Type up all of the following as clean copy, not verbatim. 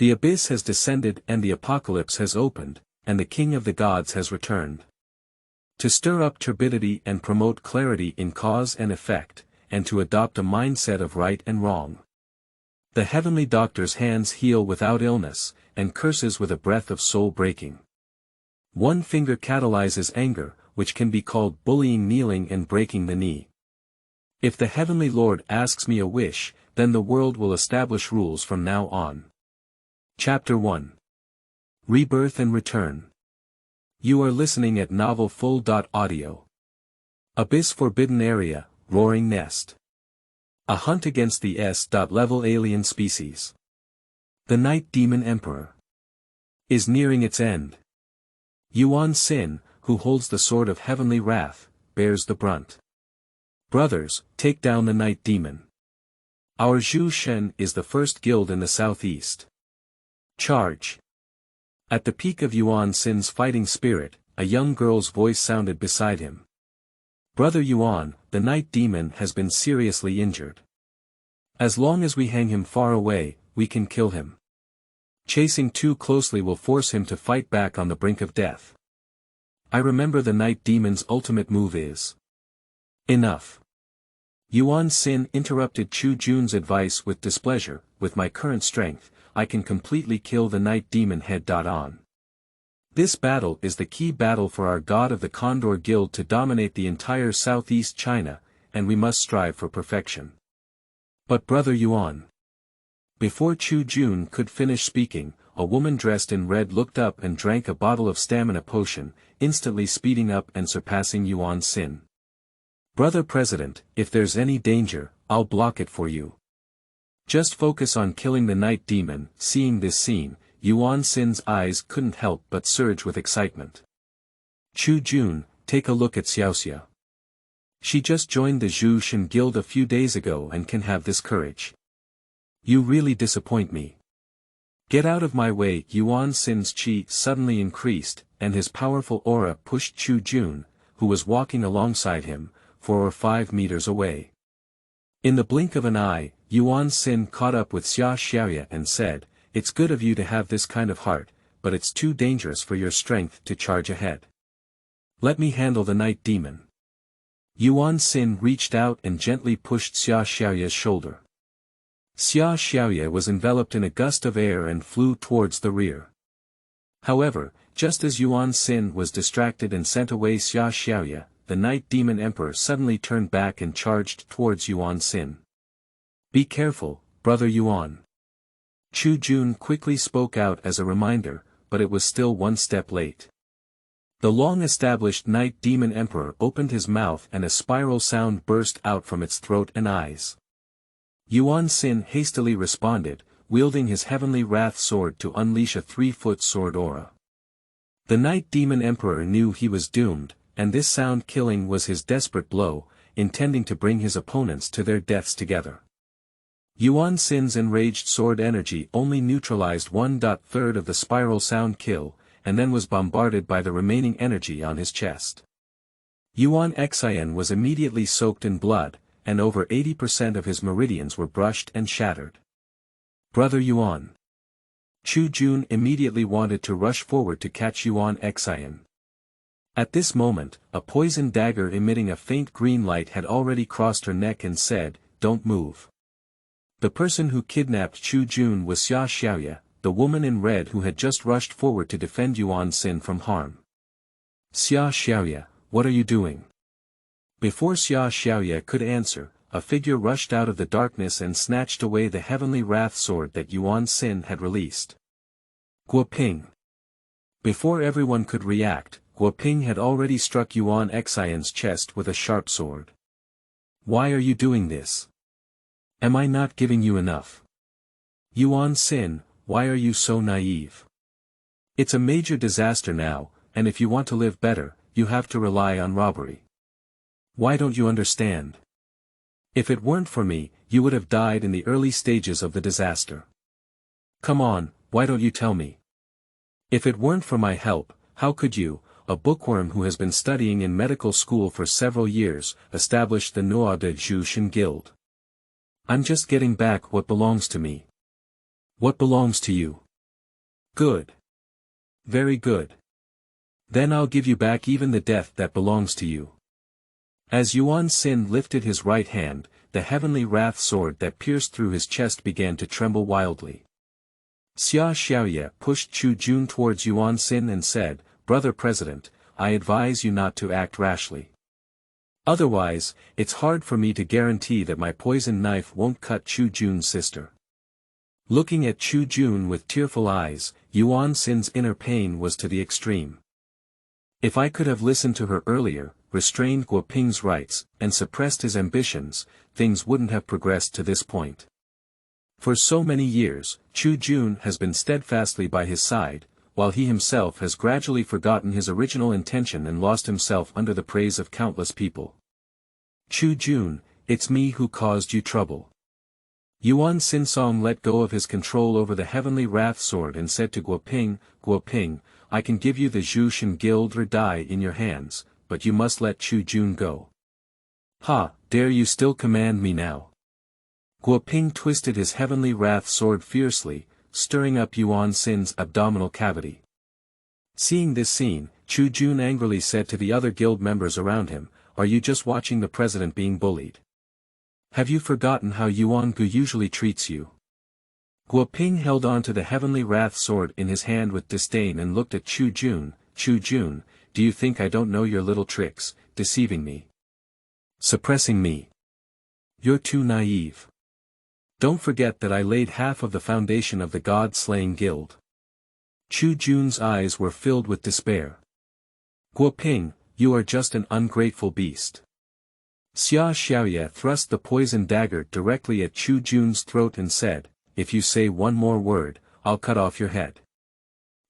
The abyss has descended and the apocalypse has opened, and the king of the gods has returned. To stir up turbidity and promote clarity in cause and effect, and to adopt a mindset of right and wrong. The heavenly doctor's hands heal without illness, and curses with a breath of soul breaking. One finger catalyzes anger, which can be called bullying, kneeling and breaking the knee. If the heavenly Lord asks me a wish, then the world will establish rules from now on. Chapter 1. Rebirth and Return. You are listening at Novel Full.Audio. Abyss Forbidden Area, Roaring Nest. A hunt against the S.level alien species. The Night Demon Emperor is nearing its end. Yuan Sin, who holds the sword of heavenly wrath, bears the brunt. Brothers, take down the Night Demon. Our Zhu Shen is the first guild in the southeast. Charge. At the peak of Yuan Sin's fighting spirit, a young girl's voice sounded beside him. Brother Yuan, the Night Demon has been seriously injured. As long as we hang him far away, we can kill him. Chasing too closely will force him to fight back on the brink of death. I remember the Night Demon's ultimate move is enough. Yuan Sin interrupted Chu Jun's advice with displeasure. With my current strength, I can completely kill the Night Demon head-on. This battle is the key battle for our God of the Condor Guild to dominate the entire southeast China, and we must strive for perfection. But Brother Yuan. Before Chu Jun could finish speaking, a woman dressed in red looked up and drank a bottle of stamina potion, instantly speeding up and surpassing Yuan Sin. Brother President, if there's any danger, I'll block it for you. Just focus on killing the Night Demon. Seeing this scene, Yuan Sin's eyes couldn't help but surge with excitement. Chu Jun, take a look at Xiaoxia. She just joined the Zhu Shen Guild a few days ago and can have this courage. You really disappoint me. Get out of my way. Yuan Sin's chi suddenly increased, and his powerful aura pushed Chu Jun, who was walking alongside him, 4 or 5 meters away. In the blink of an eye, Yuan Sin caught up with Xia Xiaoya and said, "It's good of you to have this kind of heart, but it's too dangerous for your strength to charge ahead. Let me handle the Night Demon." Yuan Sin reached out and gently pushed Xia Xiaoya's shoulder. Xia Xiaoya was enveloped in a gust of air and flew towards the rear. However, just as Yuan Sin was distracted and sent away Xia Xiaoya, the Night Demon Emperor suddenly turned back and charged towards Yuan Sin. Be careful, Brother Yuan. Chu Jun quickly spoke out as a reminder, but it was still one step late. The long-established Night Demon Emperor opened his mouth and a spiral sound burst out from its throat and eyes. Yuan Sin hastily responded, wielding his heavenly wrath sword to unleash a 3-foot sword aura. The Night Demon Emperor knew he was doomed, and this sound killing was his desperate blow, intending to bring his opponents to their deaths together. Yuan Sin's enraged sword energy only neutralized 1/3 of the spiral sound kill, and then was bombarded by the remaining energy on his chest. Yuan Xian was immediately soaked in blood, and over 80% of his meridians were brushed and shattered. Brother Yuan. Chu Jun immediately wanted to rush forward to catch Yuan Xian. At this moment, a poison dagger emitting a faint green light had already crossed her neck and said, "Don't move." The person who kidnapped Chu Jun was Xia Xiaoya, the woman in red who had just rushed forward to defend Yuan Sin from harm. Xia Xiaoya, what are you doing? Before Xia Xiaoya could answer, a figure rushed out of the darkness and snatched away the heavenly wrath sword that Yuan Sin had released. Guoping. Before everyone could react, Guoping had already struck Yuan Xian's chest with a sharp sword. Why are you doing this? Am I not giving you enough? Yuan Sin, why are you so naive? It's a major disaster now, and if you want to live better, you have to rely on robbery. Why don't you understand? If it weren't for me, you would have died in the early stages of the disaster. Come on, why don't you tell me? If it weren't for my help, how could you, a bookworm who has been studying in medical school for several years, establish the wrong.The Zhu Shen Guild? I'm just getting back what belongs to me. What belongs to you? Good. Very good. Then I'll give you back even the death that belongs to you. As Yuan Sin lifted his right hand, the heavenly wrath sword that pierced through his chest began to tremble wildly. Xia Xiaoye pushed Chu Jun towards Yuan Sin and said, "Brother President, I advise you not to act rashly. Otherwise, it's hard for me to guarantee that my poison knife won't cut Chu Jun's sister." Looking at Chu Jun with tearful eyes, Yuan Sin's inner pain was to the extreme. If I could have listened to her earlier, restrained Guo Ping's rights, and suppressed his ambitions, things wouldn't have progressed to this point. For so many years, Chu Jun has been steadfastly by his side, while he himself has gradually forgotten his original intention and lost himself under the praise of countless people. "Chu Jun, it's me who caused you trouble." Yuan Sinsong let go of his control over the heavenly wrath sword and said to Guo Ping, "I can give you the Zhushan Guild or die in your hands, but you must let Chu Jun go." "Ha, dare you still command me now?" Guo Ping twisted his heavenly wrath sword fiercely, stirring up Yuan Sin's abdominal cavity. Seeing this scene, Chu Jun angrily said to the other guild members around him, "Are you just watching the president being bullied? Have you forgotten how Yuan Gu usually treats you?" Guo Ping held on to the heavenly wrath sword in his hand with disdain and looked at Chu Jun. "Chu Jun, do you think I don't know your little tricks, deceiving me? Suppressing me? You're too naive. Don't forget that I laid half of the foundation of the God-slaying guild." Chu Jun's eyes were filled with despair. "Guo Ping, you are just an ungrateful beast." Xia Xiaoye thrust the poison dagger directly at Chu Jun's throat and said, "If you say one more word, I'll cut off your head."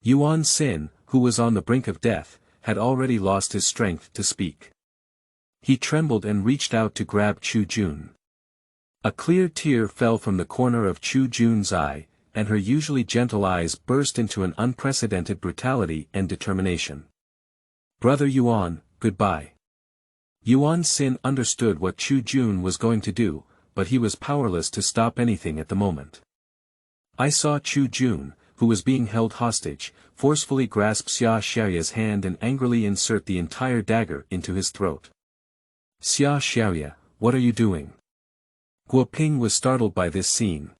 Yuan Sin, who was on the brink of death, had already lost his strength to speak. He trembled and reached out to grab Chu Jun. A clear tear fell from the corner of Chu Jun's eye, and her usually gentle eyes burst into an unprecedented brutality and determination. "Brother Yuan, goodbye." Yuan Sin understood what Chu Jun was going to do, but he was powerless to stop anything at the moment. I saw Chu Jun, who was being held hostage, forcefully grasp Xia Xiaoye's hand and angrily insert the entire dagger into his throat. "Xia Xiaoye, what are you doing?" Guo Ping was startled by this scene.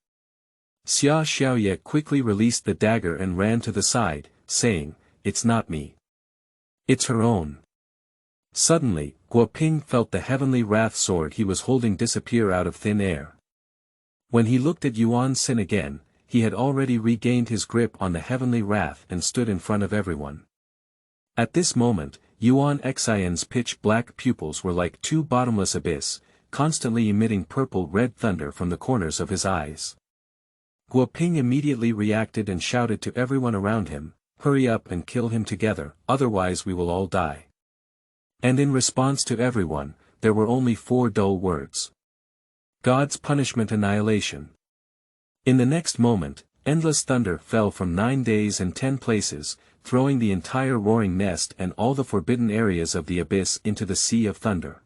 Xia Xiaoye quickly released the dagger and ran to the side, saying, "It's not me. It's her own." Suddenly, Guo Ping felt the heavenly wrath sword he was holding disappear out of thin air. When he looked at Yuan Sin again, he had already regained his grip on the heavenly wrath and stood in front of everyone. At this moment, Yuan Xian's pitch-black pupils were like two bottomless abyss, constantly emitting purple-red thunder from the corners of his eyes. Guo Ping immediately reacted and shouted to everyone around him, "Hurry up and kill him together, otherwise we will all die." And in response to everyone, there were only 4 dull words. God's punishment, annihilation. In the next moment, endless thunder fell from 9 days and 10 places, throwing the entire roaring nest and all the forbidden areas of the abyss into the sea of thunder.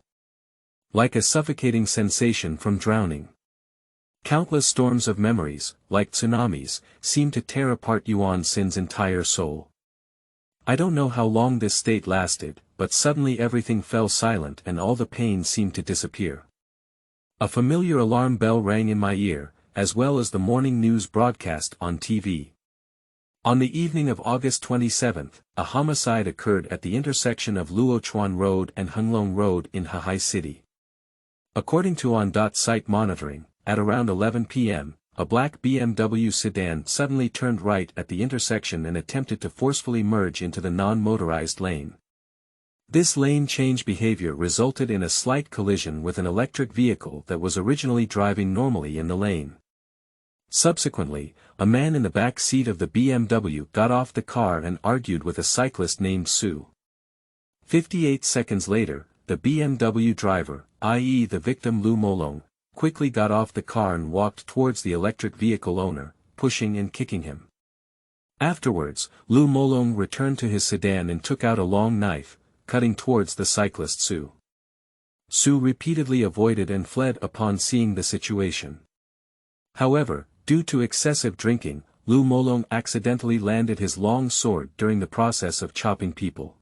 Like a suffocating sensation from drowning. Countless storms of memories, like tsunamis, seemed to tear apart Yuan Sin's entire soul. I don't know how long this state lasted, but suddenly everything fell silent and all the pain seemed to disappear. A familiar alarm bell rang in my ear, as well as the morning news broadcast on TV. On the evening of August 27, a homicide occurred at the intersection of Luochuan Road and Henglong Road in Hahai City. According to on-dot site monitoring, at around 11 p.m., a black BMW sedan suddenly turned right at the intersection and attempted to forcefully merge into the non-motorized lane. This lane change behavior resulted in a slight collision with an electric vehicle that was originally driving normally in the lane. Subsequently, a man in the back seat of the BMW got off the car and argued with a cyclist named Su. 58 seconds later, the BMW driver, i.e. the victim Lu Molong, quickly got off the car and walked towards the electric vehicle owner, pushing and kicking him. Afterwards, Lu Molong returned to his sedan and took out a long knife, cutting towards the cyclist Su. Su repeatedly avoided and fled upon seeing the situation. However, due to excessive drinking, Lu Molong accidentally landed his long sword during the process of chopping people.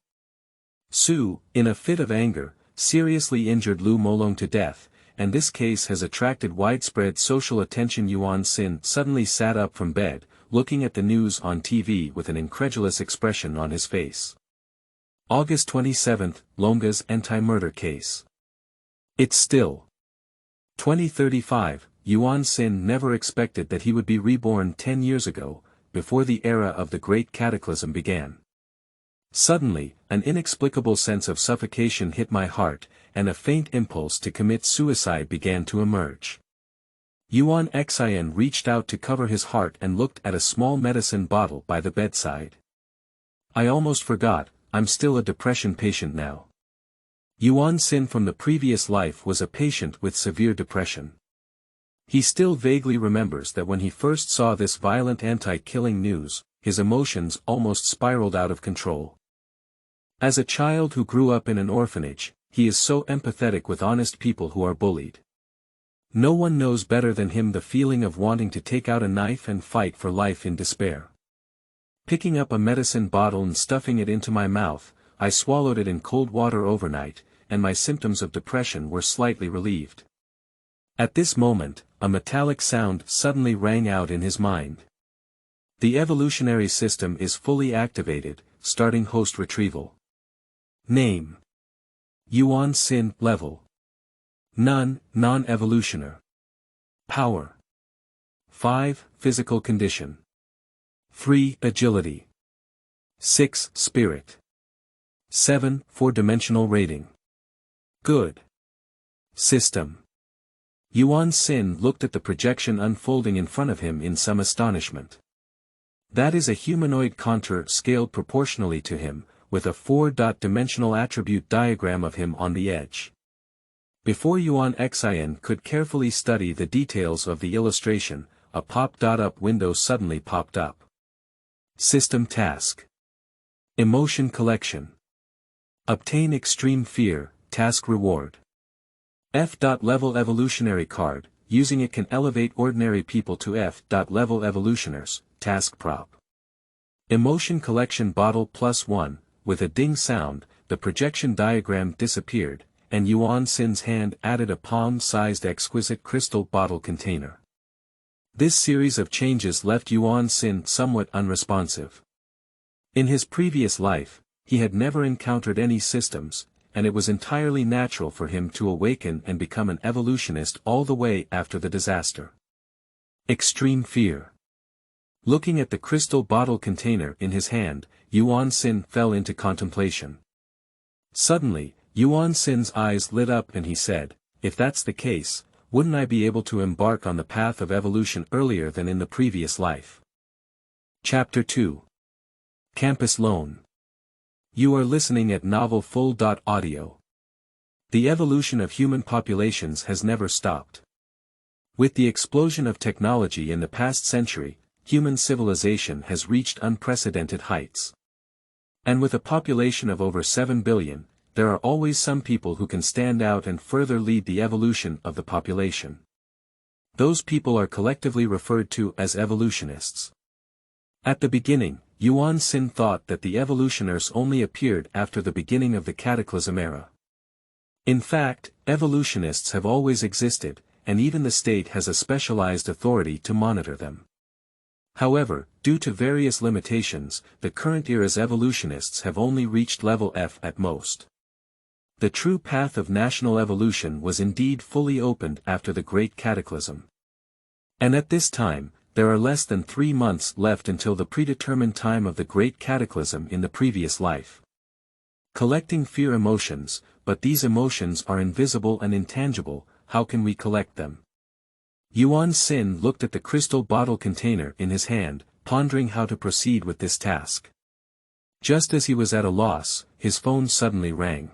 Su, in a fit of anger, seriously injured Lu Molong to death, and this case has attracted widespread social attention. Yuan Xin suddenly sat up from bed, looking at the news on TV with an incredulous expression on his face. August 27, Longa's anti-murder case. It's still 2035. Yuan Xin never expected that he would be reborn 10 years ago, before the era of the Great Cataclysm began. Suddenly, an inexplicable sense of suffocation hit my heart, and a faint impulse to commit suicide began to emerge. Yuan Xian reached out to cover his heart and looked at a small medicine bottle by the bedside. I almost forgot, I'm still a depression patient now. Yuan Xin from the previous life was a patient with severe depression. He still vaguely remembers that when he first saw this violent anti-killing news, his emotions almost spiraled out of control. As a child who grew up in an orphanage, he is so empathetic with honest people who are bullied. No one knows better than him the feeling of wanting to take out a knife and fight for life in despair. Picking up a medicine bottle and stuffing it into my mouth, I swallowed it in cold water overnight, and my symptoms of depression were slightly relieved. At this moment, a metallic sound suddenly rang out in his mind. The evolutionary system is fully activated, starting host retrieval. Name: Yuan Xin. Level: None, non-evolutioner. Power: 5, physical condition. 3, agility. 6, spirit. 7, 4-dimensional rating. Good. System. Yuan Xin looked at the projection unfolding in front of him in some astonishment. That is a humanoid contour scaled proportionally to him, with a 4-dimensional attribute diagram of him on the edge. Before Yuan Xian could carefully study the details of the illustration, a pop-up window suddenly popped up. System task. Emotion collection. Obtain extreme fear, task reward. F.level evolutionary card, using it can elevate ordinary people to F.level evolutioners, task prop. Emotion collection bottle +1, with a ding sound, the projection diagram disappeared, and Yuan Xin's hand added a palm-sized exquisite crystal bottle container. This series of changes left Yuan Xin somewhat unresponsive. In his previous life, he had never encountered any systems, and it was entirely natural for him to awaken and become an evolutionist all the way after the disaster. Extreme fear. Looking at the crystal bottle container in his hand, Yuan Xin fell into contemplation. Suddenly, Yuan Xin's eyes lit up and he said, if that's the case, wouldn't I be able to embark on the path of evolution earlier than in the previous life? Chapter 2. Campus Loan. You are listening at Novel Full. Audio. The evolution of human populations has never stopped. With the explosion of technology in the past century, human civilization has reached unprecedented heights. And with a population of over 7 billion, there are always some people who can stand out and further lead the evolution of the population. Those people are collectively referred to as evolutionists. At the beginning, Yuan Xin thought that the evolutioners only appeared after the beginning of the Cataclysm era. In fact, evolutionists have always existed, and even the state has a specialized authority to monitor them. However, due to various limitations, the current era's evolutionists have only reached level F at most. The true path of national evolution was indeed fully opened after the Great Cataclysm. And at this time, there are less than 3 months left until the predetermined time of the Great Cataclysm in the previous life. Collecting fear emotions, but these emotions are invisible and intangible, how can we collect them? Yuan Xin looked at the crystal bottle container in his hand, pondering how to proceed with this task. Just as he was at a loss, his phone suddenly rang.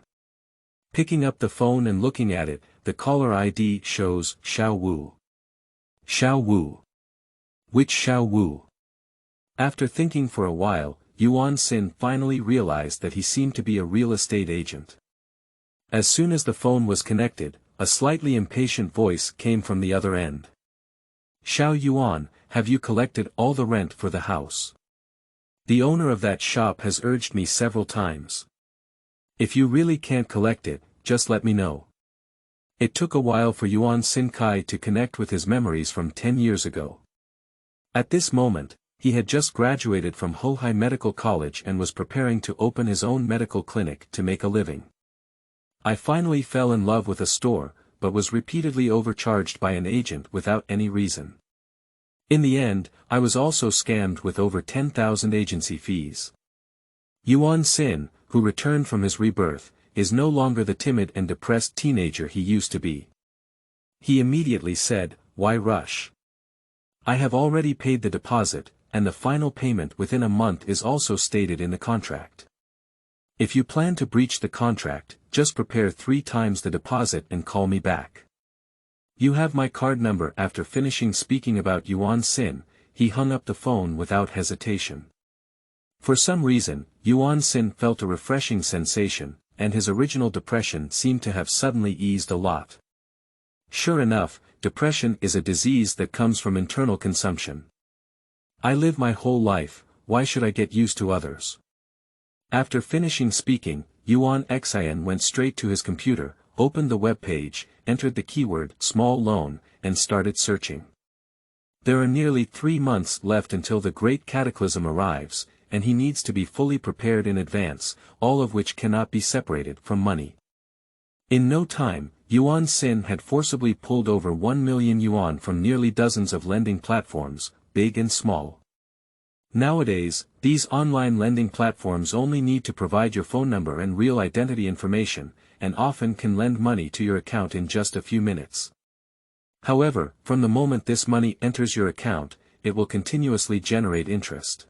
Picking up the phone and looking at it, the caller ID shows Xiao Wu. Xiao Wu. Which Xiao Wu? After thinking for a while, Yuan Xin finally realized that he seemed to be a real estate agent. As soon as the phone was connected, a slightly impatient voice came from the other end. Xiao Yuan, have you collected all the rent for the house? The owner of that shop has urged me several times. If you really can't collect it, just let me know. It took a while for Yuan Xinkai to connect with his memories from 10 years ago. At this moment, he had just graduated from Hohai Medical College and was preparing to open his own medical clinic to make a living. I finally fell in love with a store, but was repeatedly overcharged by an agent without any reason. In the end, I was also scammed with over 10,000 agency fees. Yuan Xin, who returned from his rebirth, is no longer the timid and depressed teenager he used to be. He immediately said, "Why rush? I have already paid the deposit, and the final payment within a month is also stated in the contract. If you plan to breach the contract, just prepare 3 times the deposit and call me back." You have my card number. After finishing speaking about Yuan Xin, he hung up the phone without hesitation. For some reason, Yuan Xin felt a refreshing sensation, and his original depression seemed to have suddenly eased a lot. Sure enough, depression is a disease that comes from internal consumption. I live my whole life, why should I get used to others? After finishing speaking, Yuan Xian went straight to his computer, opened the web page, entered the keyword small loan, and started searching. There are nearly 3 months left until the great cataclysm arrives, and he needs to be fully prepared in advance, all of which cannot be separated from money. In no time, Yuan Xin had forcibly pulled over 1 million yuan from nearly dozens of lending platforms, big and small. Nowadays, these online lending platforms only need to provide your phone number and real identity information, and often can lend money to your account in just a few minutes. However, from the moment this money enters your account, it will continuously generate interest.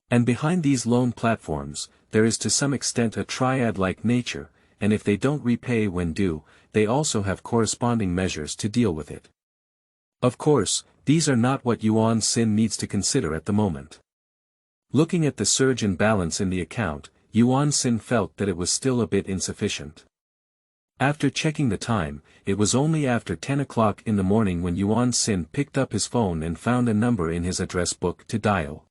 And behind these loan platforms, there is to some extent a triad-like nature, and if they don't repay when due, they also have corresponding measures to deal with it. Of course, these are not what Yuan Xin needs to consider at the moment. Looking at the surge in balance in the account, Yuan Xin felt that it was still a bit insufficient. After checking the time, it was only after 10 o'clock in the morning when Yuan Xin picked up his phone and found a number in his address book to dial.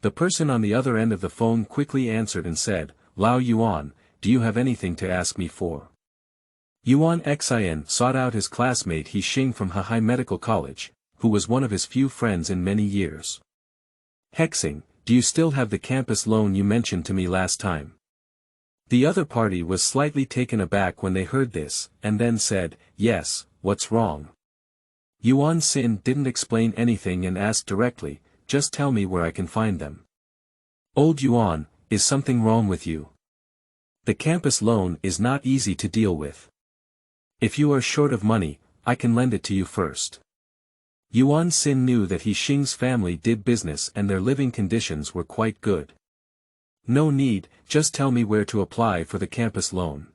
The person on the other end of the phone quickly answered and said, "Lao Yuan, do you have anything to ask me for?" Yuan Xian sought out his classmate He Xing from Hohai Medical College, who was one of his few friends in many years. "Hexing, do you still have the campus loan you mentioned to me last time?" The other party was slightly taken aback when they heard this, and then said, "Yes, what's wrong?" Yuan Xin didn't explain anything and asked directly, "Just tell me where I can find them." "Old Yuan, is something wrong with you? The campus loan is not easy to deal with. If you are short of money, I can lend it to you first." Yuan Xin knew that He Xing's family did business and their living conditions were quite good. "No need, just tell me where to apply for the campus loan."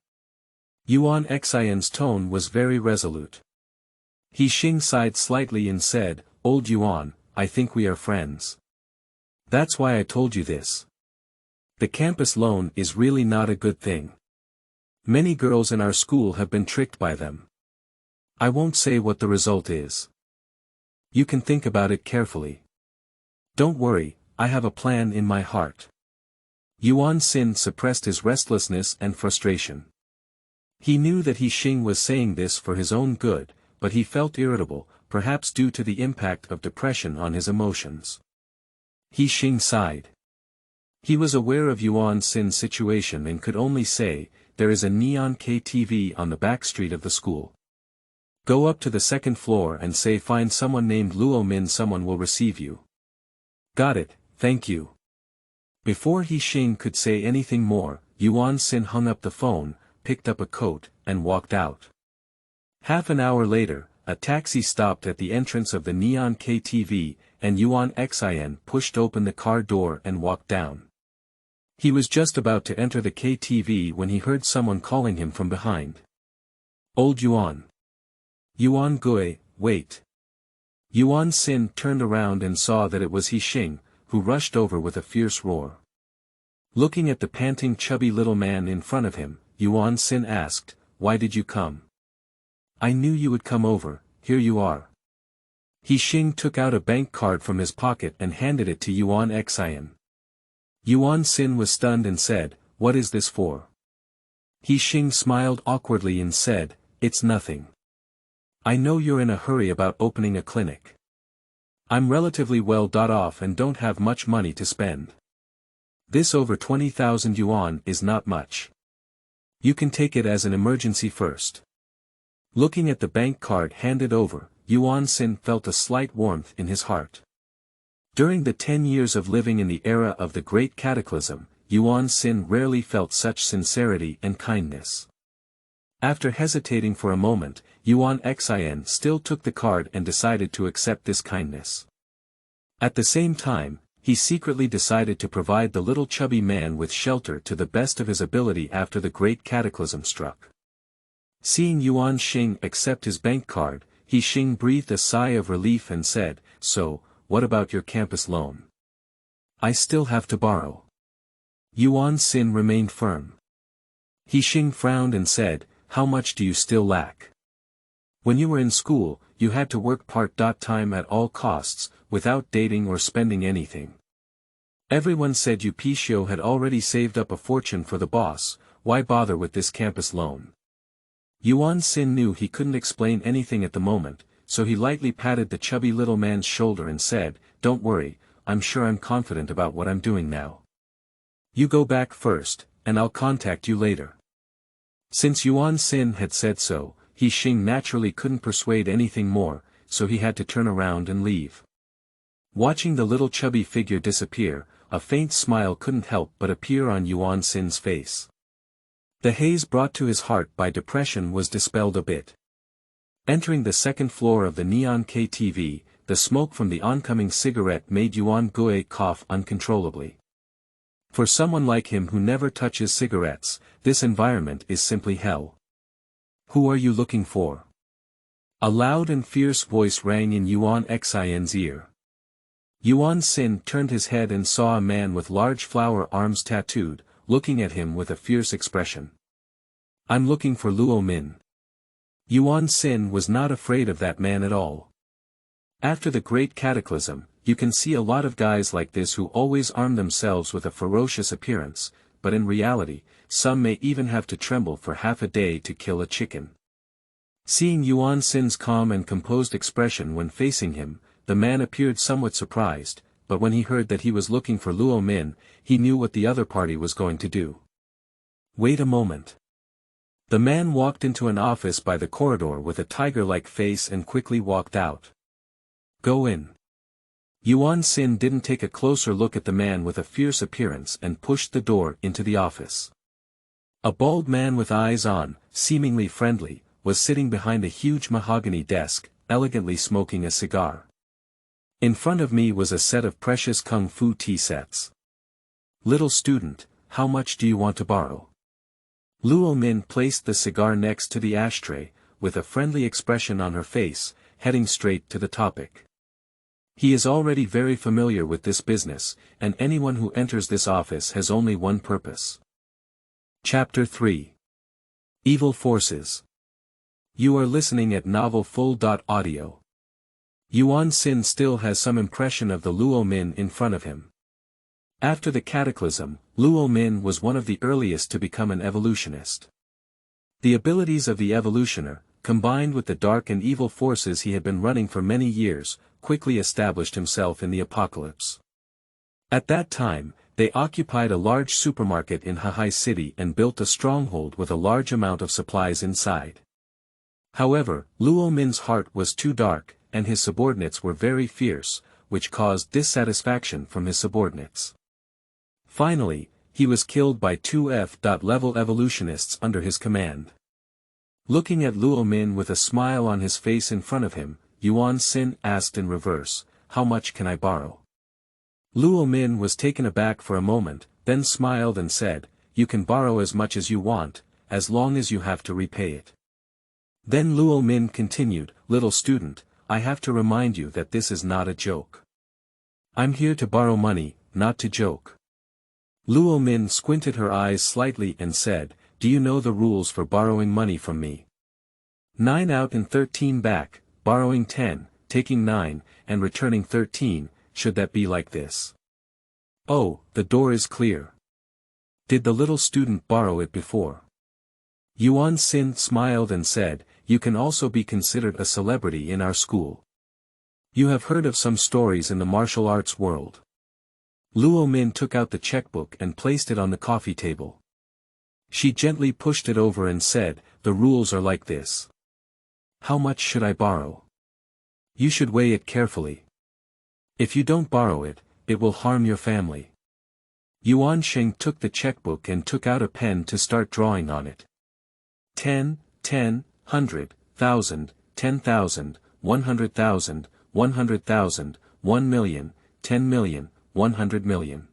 Yuan Xian's tone was very resolute. He Xing sighed slightly and said, "Old Yuan, I think we are friends. That's why I told you this. The campus loan is really not a good thing. Many girls in our school have been tricked by them. I won't say what the result is. You can think about it carefully. Don't worry, I have a plan in my heart." Yuan Xin suppressed his restlessness and frustration. He knew that He Xing was saying this for his own good, but he felt irritable, perhaps due to the impact of depression on his emotions. He Xing sighed. He was aware of Yuan Xin's situation and could only say, "There is a neon KTV on the back street of the school. Go up to the 2nd floor and say find someone named Luo Min, someone will receive you." "Got it, thank you." Before He Xing could say anything more, Yuan Xin hung up the phone, picked up a coat, and walked out. Half an hour later, a taxi stopped at the entrance of the neon KTV, and Yuan Xian pushed open the car door and walked down. He was just about to enter the KTV when he heard someone calling him from behind. "Old Yuan. Yuan Gui, wait." Yuan Xin turned around and saw that it was He Xing, who rushed over with a fierce roar. Looking at the panting chubby little man in front of him, Yuan Xin asked, "Why did you come?" "I knew you would come over, here you are." He Xing took out a bank card from his pocket and handed it to Yuan Xian. Yuan Xin was stunned and said, "What is this for?" He Xing smiled awkwardly and said, "It's nothing. I know you're in a hurry about opening a clinic. I'm relatively well off and don't have much money to spend. This over 20,000 yuan is not much. You can take it as an emergency first." Looking at the bank card handed over, Yuan Xin felt a slight warmth in his heart. During the 10 years of living in the era of the Great Cataclysm, Yuan Xin rarely felt such sincerity and kindness. After hesitating for a moment, Yuan Xian still took the card and decided to accept this kindness. At the same time, he secretly decided to provide the little chubby man with shelter to the best of his ability after the Great Cataclysm struck. Seeing Yuan Xing accept his bank card, He Xing breathed a sigh of relief and said, "So, what about your campus loan? I still have to borrow." Yuan Xin remained firm. He Xing frowned and said, "How much do you still lack? When you were in school, you had to work part-time at all costs, without dating or spending anything. Everyone said you Pichio had already saved up a fortune for the boss, why bother with this campus loan?" Yuan Xin knew he couldn't explain anything at the moment, so he lightly patted the chubby little man's shoulder and said, "Don't worry, I'm sure I'm confident about what I'm doing now. You go back first, and I'll contact you later." Since Yuan Xin had said so, He Xing naturally couldn't persuade anything more, so he had to turn around and leave. Watching the little chubby figure disappear, a faint smile couldn't help but appear on Yuan Xin's face. The haze brought to his heart by depression was dispelled a bit. Entering the second floor of the Neon KTV, the smoke from the oncoming cigarette made Yuan Gui cough uncontrollably. For someone like him who never touches cigarettes, this environment is simply hell. "Who are you looking for?" A loud and fierce voice rang in Yuan Xian's ear. Yuan Xin turned his head and saw a man with large flower arms tattooed, looking at him with a fierce expression. "I'm looking for Luo Min." Yuan Xin was not afraid of that man at all. After the Great Cataclysm, you can see a lot of guys like this who always arm themselves with a ferocious appearance, but in reality, some may even have to tremble for half a day to kill a chicken. Seeing Yuan Xin's calm and composed expression when facing him, the man appeared somewhat surprised, but when he heard that he was looking for Luo Min, he knew what the other party was going to do. "Wait a moment." The man walked into an office by the corridor with a tiger-like face and quickly walked out. "Go in." Yuan Xin didn't take a closer look at the man with a fierce appearance and pushed the door into the office. A bald man with eyes on, seemingly friendly, was sitting behind a huge mahogany desk, elegantly smoking a cigar. In front of me was a set of precious kung fu tea sets. "Little student, how much do you want to borrow?" Luo Min placed the cigar next to the ashtray, with a friendly expression on her face, heading straight to the topic. He is already very familiar with this business, and anyone who enters this office has only one purpose. Chapter 3. Evil Forces. You are listening at Novel Full.Audio. Yuan Xin still has some impression of the Luo Min in front of him. After the Cataclysm, Luo Min was one of the earliest to become an evolutionist. The abilities of the evolutioner, combined with the dark and evil forces he had been running for many years, quickly established himself in the apocalypse. At that time, they occupied a large supermarket in Hahai City and built a stronghold with a large amount of supplies inside. However, Luo Min's heart was too dark, and his subordinates were very fierce, which caused dissatisfaction from his subordinates. Finally, he was killed by two F-level evolutionists under his command. Looking at Luo Min with a smile on his face in front of him, Yuan Xin asked in reverse, "How much can I borrow?" Luo Min was taken aback for a moment, then smiled and said, "You can borrow as much as you want, as long as you have to repay it." Then Luo Min continued, "Little student, I have to remind you that this is not a joke. I'm here to borrow money, not to joke." Luo Min squinted her eyes slightly and said, "Do you know the rules for borrowing money from me? 9 out and 13 back, borrowing 10, taking 9, and returning 13, should that be like this? Oh, the door is clear. Did the little student borrow it before? Yuan-Sin smiled and said, you can also be considered a celebrity in our school. You have heard of some stories in the martial arts world. Luo Min took out the checkbook and placed it on the coffee table. She gently pushed it over and said, the rules are like this. How much should I borrow? You should weigh it carefully. If you don't borrow it, it will harm your family. Yuan Sheng took the checkbook and took out a pen to start drawing on it. 10, 10, 100, 1,000, 10,000, 100,000, 100,000, 1 million, 10 million, 100 million.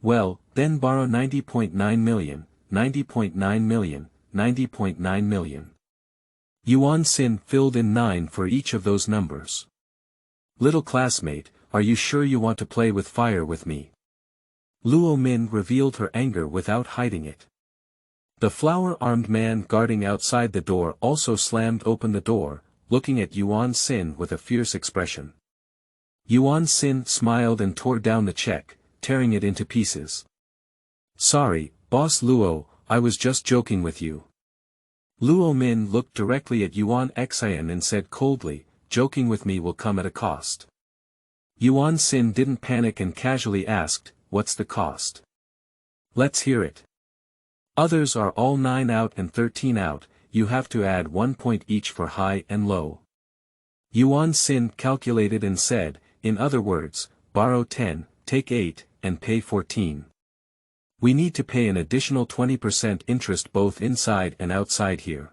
Well, then borrow 90.9 million, 90.9 million, 90.9 million. Yuan-Sin filled in 9 for each of those numbers. Little classmate, are you sure you want to play with fire with me? Luo Min revealed her anger without hiding it. The flower-armed man guarding outside the door also slammed open the door, looking at Yuan-Sin with a fierce expression. Yuan-Sin smiled and tore down the check, tearing it into pieces. Sorry, Boss Luo, I was just joking with you. Luo Min looked directly at Yuan Xian and said coldly, joking with me will come at a cost. Yuan-Sin didn't panic and casually asked, what's the cost? Let's hear it. Others are all 9 out and 13 out, you have to add 1 point each for high and low. Yuan-Sin calculated and said, in other words, borrow 10, take 8, and pay 14. We need to pay an additional 20% interest both inside and outside here.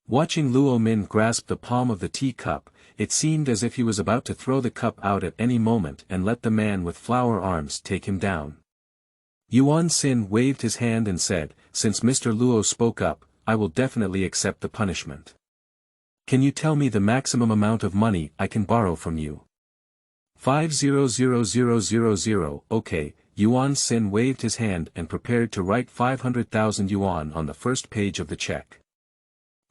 Watching Luo Min grasp the palm of the teacup, it seemed as if he was about to throw the cup out at any moment and let the man with flower arms take him down. Yuan-Sin waved his hand and said, since Mr. Luo spoke up, I will definitely accept the punishment. Can you tell me the maximum amount of money I can borrow from you? 500,000, okay, Yuan-Sin waved his hand and prepared to write 500,000 yuan on the first page of the check.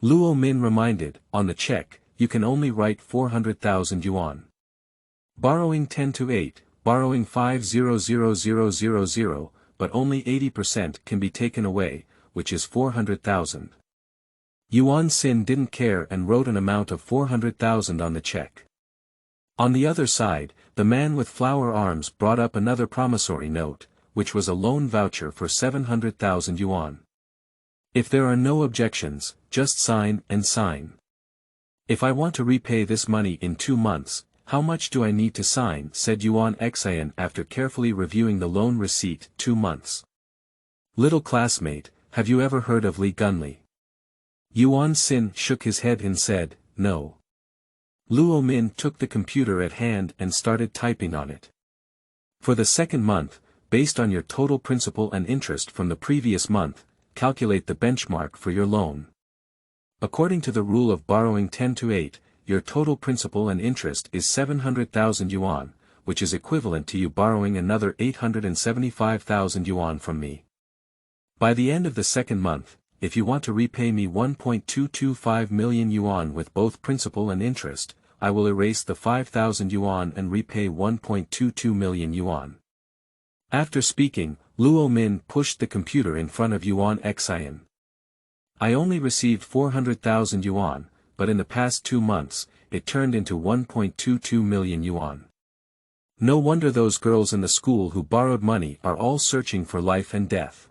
Luo Min reminded, on the check, you can only write 400,000 yuan. Borrowing 10 to 8, borrowing 500,000, but only 80% can be taken away, which is 400,000. Yuan-Sin didn't care and wrote an amount of 400,000 on the check. On the other side, the man with flower arms brought up another promissory note, which was a loan voucher for 700,000 yuan. If there are no objections, just sign and sign. If I want to repay this money in 2 months, how much do I need to sign? Said Yuan Xian after carefully reviewing the loan receipt. 2 months. Little classmate, have you ever heard of Li Gunli? Yuan-Sin shook his head and said, no. Luo Min took the computer at hand and started typing on it. For the second month, based on your total principal and interest from the previous month, calculate the benchmark for your loan. According to the rule of borrowing 10 to 8, your total principal and interest is 700,000 yuan, which is equivalent to you borrowing another 875,000 yuan from me. By the end of the second month, if you want to repay me 1.225 million yuan with both principal and interest, I will erase the 5,000 yuan and repay 1.22 million yuan. After speaking, Luo Min pushed the computer in front of Yuan Xian. I only received 400,000 yuan, but in the past 2 months, it turned into 1.22 million yuan. No wonder those girls in the school who borrowed money are all searching for life and death.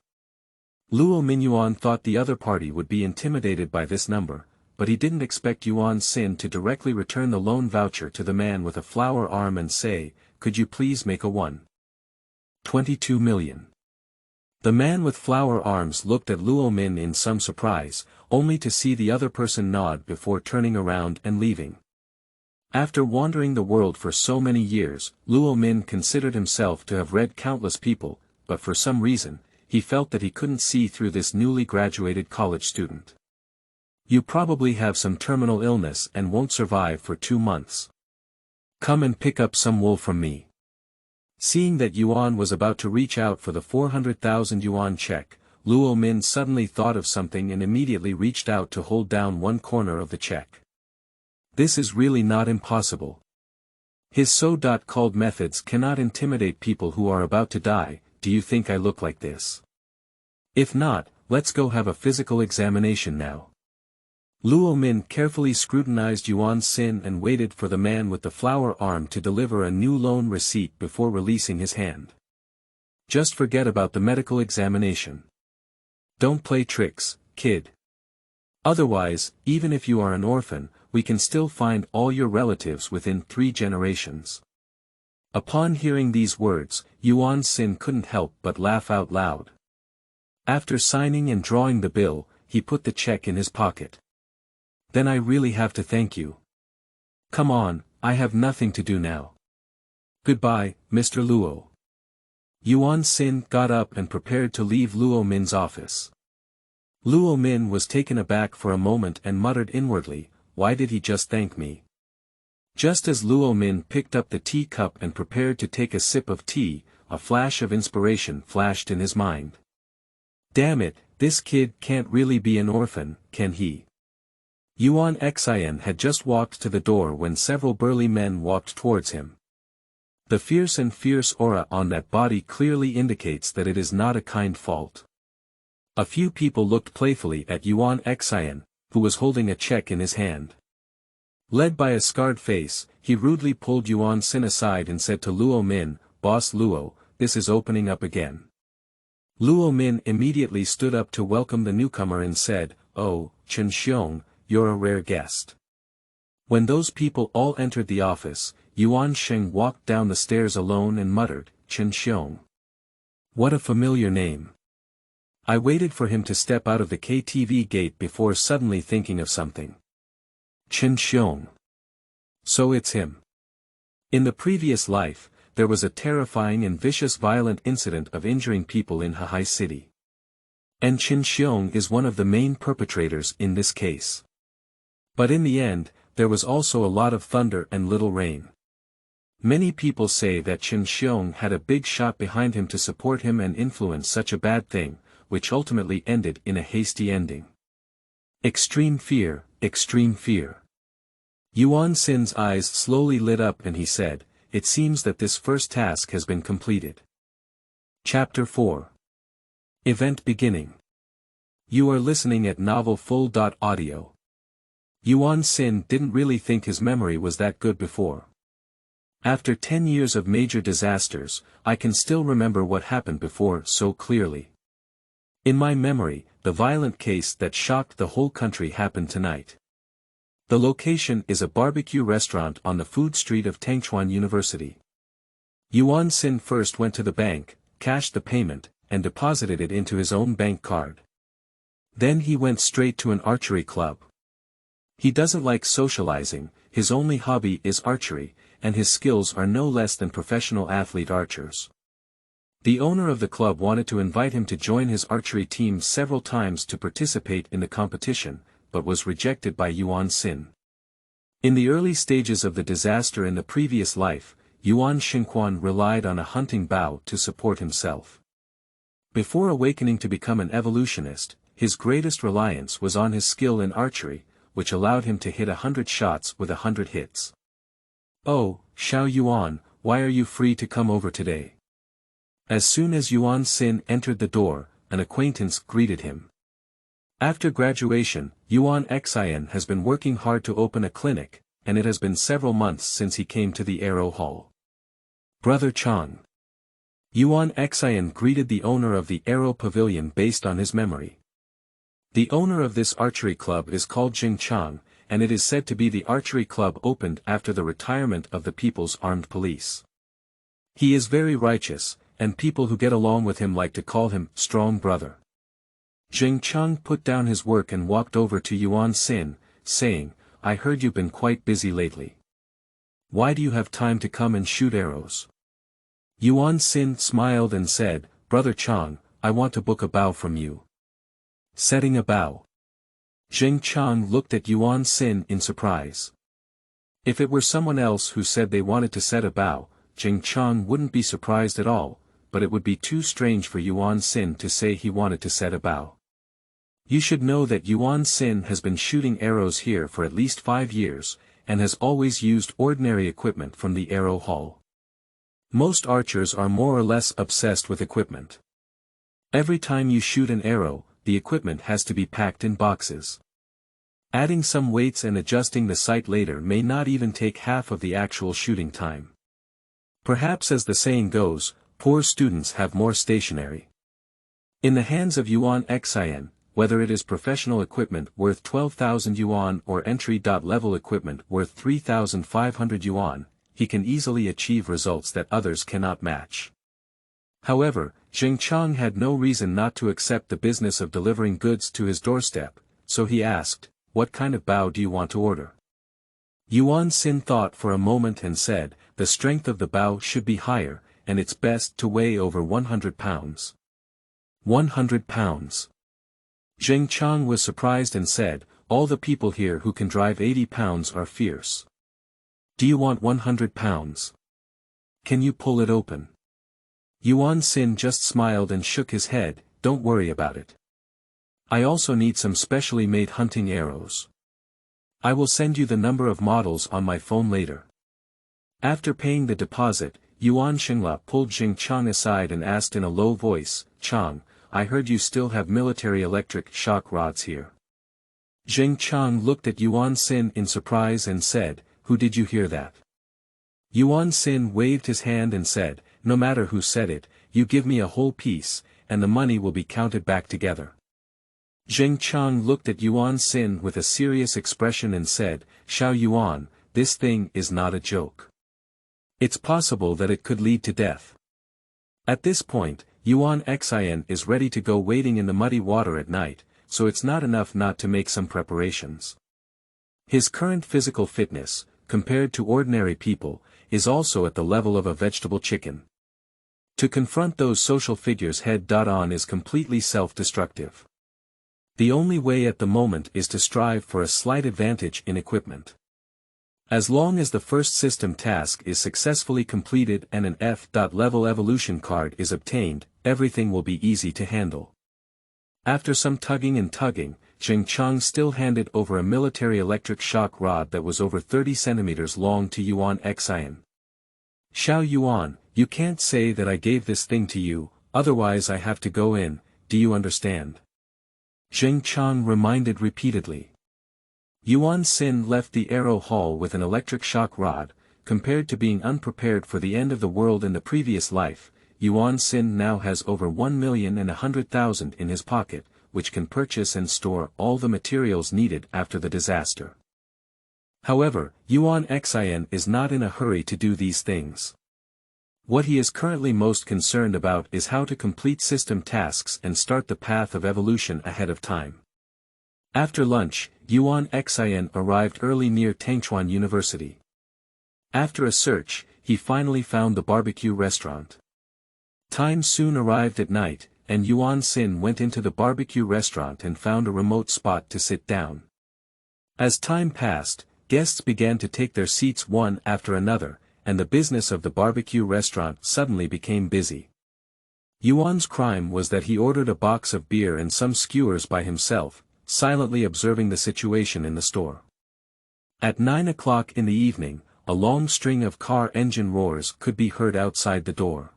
Luo Minyuan thought the other party would be intimidated by this number, but he didn't expect Yuan-Sin to directly return the loan voucher to the man with a flower arm and say, could you please make a 1.22 million. The man with flower arms looked at Luo Min in some surprise, only to see the other person nod before turning around and leaving. After wandering the world for so many years, Luo Min considered himself to have read countless people, but for some reason, he felt that he couldn't see through this newly graduated college student. You probably have some terminal illness and won't survive for 2 months. Come and pick up some wool from me. Seeing that Yuan was about to reach out for the 400,000 yuan check, Luo Min suddenly thought of something and immediately reached out to hold down one corner of the check. This is really not impossible. His so-called methods cannot intimidate people who are about to die. Do you think I look like this? If not, let's go have a physical examination now. Luo Min carefully scrutinized Yuan Xin and waited for the man with the flower arm to deliver a new loan receipt before releasing his hand. Just forget about the medical examination. Don't play tricks, kid. Otherwise, even if you are an orphan, we can still find all your relatives within 3 generations. Upon hearing these words, Yuan Xin couldn't help but laugh out loud. After signing and drawing the bill, he put the check in his pocket. Then I really have to thank you. Come on, I have nothing to do now. Goodbye, Mr. Luo. Yuan Xin got up and prepared to leave Luo Min's office. Luo Min was taken aback for a moment and muttered inwardly, why did he just thank me? Just as Luo Min picked up the teacup and prepared to take a sip of tea, a flash of inspiration flashed in his mind. Damn it, this kid can't really be an orphan, can he? Yuan Xin had just walked to the door when several burly men walked towards him. The fierce aura on that body clearly indicates that it is not a kind fault. A few people looked playfully at Yuan Xin, who was holding a check in his hand. Led by a scarred face, he rudely pulled Yuan Xin aside and said to Luo Min, Boss Luo, this is opening up again. Luo Min immediately stood up to welcome the newcomer and said, Oh, Chen Xiong, you're a rare guest. When those people all entered the office, Yuan Sheng walked down the stairs alone and muttered, Chen Xiong. What a familiar name. I waited for him to step out of the KTV gate before suddenly thinking of something. Chen Xiong. So it's him. In the previous life, there was a terrifying and vicious violent incident of injuring people in Hahai City. And Chen Xiong is one of the main perpetrators in this case. But in the end, there was also a lot of thunder and little rain. Many people say that Chen Xiong had a big shot behind him to support him and influence such a bad thing, which ultimately ended in a hasty ending. Extreme fear, extreme fear. Yuan Xin's eyes slowly lit up and he said, it seems that this first task has been completed. Chapter 4. Event beginning. You are listening at Novel Full.audio. Yuan Xin didn't really think his memory was that good before. After 10 years of major disasters, I can still remember what happened before so clearly. In my memory, the violent case that shocked the whole country happened tonight. The location is a barbecue restaurant on the food street of Tangchuan University. Yuan Xin first went to the bank, cashed the payment, and deposited it into his own bank card. Then he went straight to an archery club. He doesn't like socializing, his only hobby is archery, and his skills are no less than professional athlete archers. The owner of the club wanted to invite him to join his archery team several times to participate in the competition, but was rejected by Yuan Xin. In the early stages of the disaster in the previous life, Yuan Xinquan relied on a hunting bow to support himself. Before awakening to become an evolutionist, his greatest reliance was on his skill in archery, which allowed him to hit 100 shots with 100 hits. Oh, Xiao Yuan, why are you free to come over today? As soon as Yuan Xin entered the door, an acquaintance greeted him. After graduation, Yuan Xin has been working hard to open a clinic, and it has been several months since he came to the Arrow Hall. Brother Chang. Yuan Xin greeted the owner of the Arrow Pavilion based on his memory. The owner of this archery club is called Jing Chang, and it is said to be the archery club opened after the retirement of the People's Armed Police. He is very righteous, and people who get along with him like to call him Strong Brother. Jing Chang put down his work and walked over to Yuan Xin, saying, I heard you've been quite busy lately. Why do you have time to come and shoot arrows? Yuan Xin smiled and said, Brother Chang, I want to book a bow from you. Setting a bow. Jing Chang looked at Yuan Xin in surprise. If it were someone else who said they wanted to set a bow, Jing Chang wouldn't be surprised at all, but it would be too strange for Yuan Xin to say he wanted to set a bow. You should know that Yuan Xin has been shooting arrows here for at least 5 years, and has always used ordinary equipment from the arrow hall. Most archers are more or less obsessed with equipment. Every time you shoot an arrow, the equipment has to be packed in boxes. Adding some weights and adjusting the sight later may not even take half of the actual shooting time. Perhaps as the saying goes, poor students have more stationery. In the hands of Yuan-Xin, whether it is professional equipment worth 12,000 yuan or entry-level equipment worth 3,500 yuan, he can easily achieve results that others cannot match. However, Zheng Chang had no reason not to accept the business of delivering goods to his doorstep, so he asked, "What kind of bow do you want to order?" Yuan-Sin thought for a moment and said, "The strength of the bow should be higher, and it's best to weigh over 100 pounds. 100 pounds. Zheng Chang was surprised and said, "All the people here who can drive 80 pounds are fierce. Do you want 100 pounds? Can you pull it open?" Yuan-Sin just smiled and shook his head, "Don't worry about it. I also need some specially made hunting arrows. I will send you the number of models on my phone later." After paying the deposit, Yuan Xingla pulled Zheng Chang aside and asked in a low voice, "Chang, I heard you still have military electric shock rods here." Zheng Chang looked at Yuan-Sin in surprise and said, "Who did you hear that?" Yuan-Sin waved his hand and said, "No matter who said it, you give me a whole piece, and the money will be counted back together." Zheng Chang looked at Yuan-Sin with a serious expression and said, "Xiao Yuan, this thing is not a joke. It's possible that it could lead to death." At this point, Yuan-Xin is ready to go wading in the muddy water at night, so it's not enough not to make some preparations. His current physical fitness, compared to ordinary people, is also at the level of a vegetable chicken. To confront those social figures head-on is completely self-destructive. The only way at the moment is to strive for a slight advantage in equipment. As long as the first system task is successfully completed and an F.level evolution card is obtained, everything will be easy to handle. After some tugging and tugging, Zheng Chang still handed over a military electric shock rod that was over 30 centimeters long to Yuan-Xin. "Xiao Yuan, you can't say that I gave this thing to you, otherwise I have to go in, do you understand?" Zheng Chang reminded repeatedly. Yuan-Sin left the arrow hall with an electric shock rod. Compared to being unprepared for the end of the world in the previous life, Yuan-Sin now has over 1,100,000 in his pocket, which can purchase and store all the materials needed after the disaster. However, Yuan-Xin is not in a hurry to do these things. What he is currently most concerned about is how to complete system tasks and start the path of evolution ahead of time. After lunch, Yuan-Xin arrived early near Tangchuan University. After a search, he finally found the barbecue restaurant. Time soon arrived at night, and Yuan-Sin went into the barbecue restaurant and found a remote spot to sit down. As time passed, guests began to take their seats one after another, and the business of the barbecue restaurant suddenly became busy. Yuan's crime was that he ordered a box of beer and some skewers by himself, silently observing the situation in the store. At 9 o'clock in the evening, a long string of car engine roars could be heard outside the door.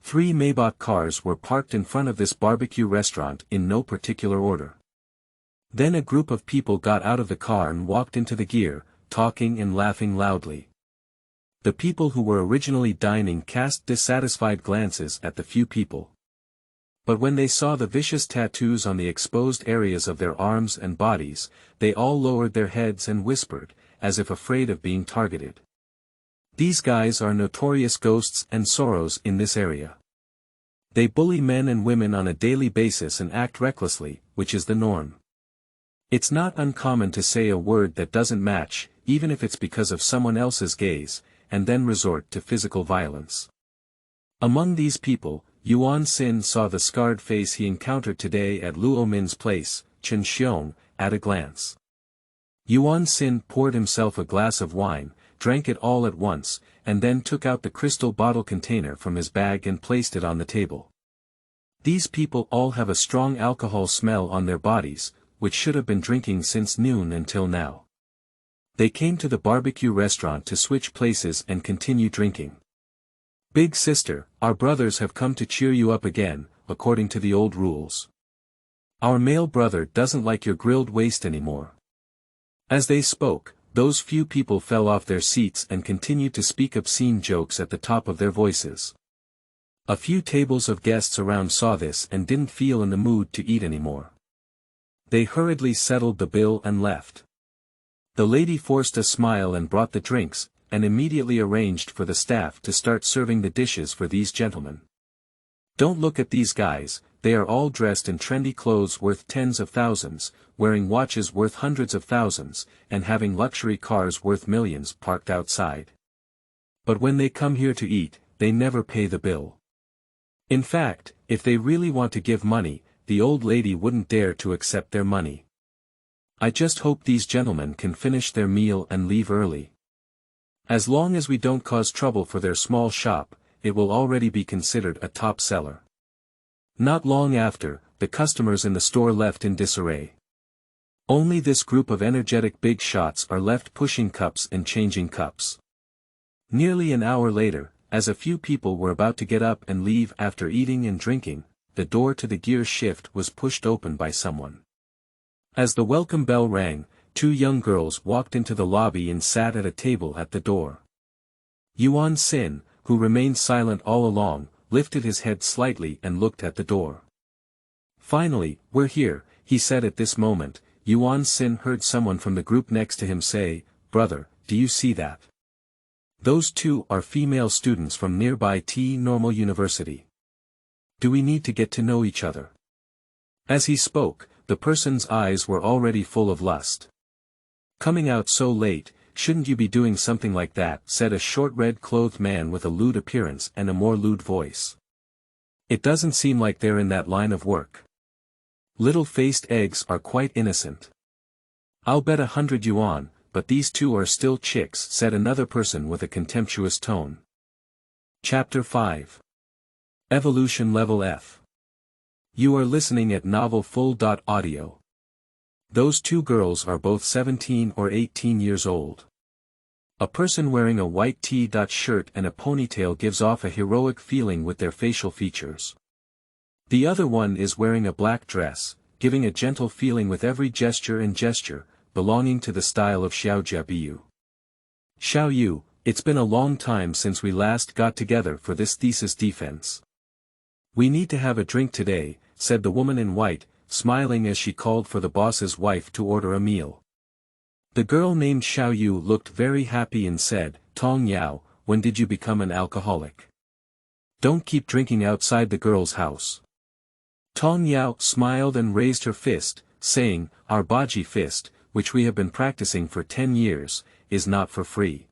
3 Maybach cars were parked in front of this barbecue restaurant in no particular order. Then a group of people got out of the car and walked into the gear, talking and laughing loudly. The people who were originally dining cast dissatisfied glances at the few people. But when they saw the vicious tattoos on the exposed areas of their arms and bodies, they all lowered their heads and whispered, as if afraid of being targeted. "These guys are notorious ghosts and sorrows in this area. They bully men and women on a daily basis and act recklessly, which is the norm. It's not uncommon to say a word that doesn't match, even if it's because of someone else's gaze, and then resort to physical violence." Among these people, Yuan-Sin saw the scarred face he encountered today at Luo Min's place, Chen Xiong, at a glance. Yuan-Sin poured himself a glass of wine, drank it all at once, and then took out the crystal bottle container from his bag and placed it on the table. These people all have a strong alcohol smell on their bodies, which should have been drinking since noon until now. They came to the barbecue restaurant to switch places and continue drinking. Big sister, our brothers have come to cheer you up again, according to the old rules. Our male brother doesn't like your grilled waist anymore. As they spoke, those few people fell off their seats and continued to speak obscene jokes at the top of their voices. A few tables of guests around saw this and didn't feel in the mood to eat anymore. They hurriedly settled the bill and left. The lady forced a smile and brought the drinks, and immediately arranged for the staff to start serving the dishes for these gentlemen. Don't look at these guys, they are all dressed in trendy clothes worth tens of thousands, wearing watches worth hundreds of thousands, and having luxury cars worth millions parked outside. But when they come here to eat, they never pay the bill. In fact, if they really want to give money, the old lady wouldn't dare to accept their money. I just hope these gentlemen can finish their meal and leave early. As long as we don't cause trouble for their small shop, it will already be considered a top seller. Not long after, the customers in the store left in disarray. Only this group of energetic big shots are left pushing cups and changing cups. Nearly an hour later, as a few people were about to get up and leave after eating and drinking, the door to the gear shift was pushed open by someone. As the welcome bell rang, two young girls walked into the lobby and sat at a table at the door. Yuan Xin, who remained silent all along, lifted his head slightly and looked at the door. Finally, we're here, he said at this moment. Yuan Xin heard someone from the group next to him say, "Brother, do you see that? Those two are female students from nearby T-Normal University. Do we need to get to know each other?" As he spoke, the person's eyes were already full of lust. "Coming out so late, shouldn't you be doing something like that?" said a short red-clothed man with a lewd appearance and a more lewd voice. "It doesn't seem like they're in that line of work. Little-faced eggs are quite innocent. I'll bet 100 yuan, but these two are still chicks," said another person with a contemptuous tone. Chapter 5. Evolution Level F. You are listening at Novel Full. Audio. Those two girls are both 17 or 18 years old. A person wearing a white T-shirt and a ponytail gives off a heroic feeling with their facial features. The other one is wearing a black dress, giving a gentle feeling with every gesture and gesture, belonging to the style of Xiaojiabiyu. Xiaoyu, it's been a long time since we last got together for this thesis defense. We need to have a drink today, said the woman in white, smiling as she called for the boss's wife to order a meal. The girl named Xiaoyu looked very happy and said, "Tong Yao, when did you become an alcoholic? Don't keep drinking outside the girl's house." Tong Yao smiled and raised her fist, saying, "Our Baji fist, which we have been practicing for 10 years, is not for free."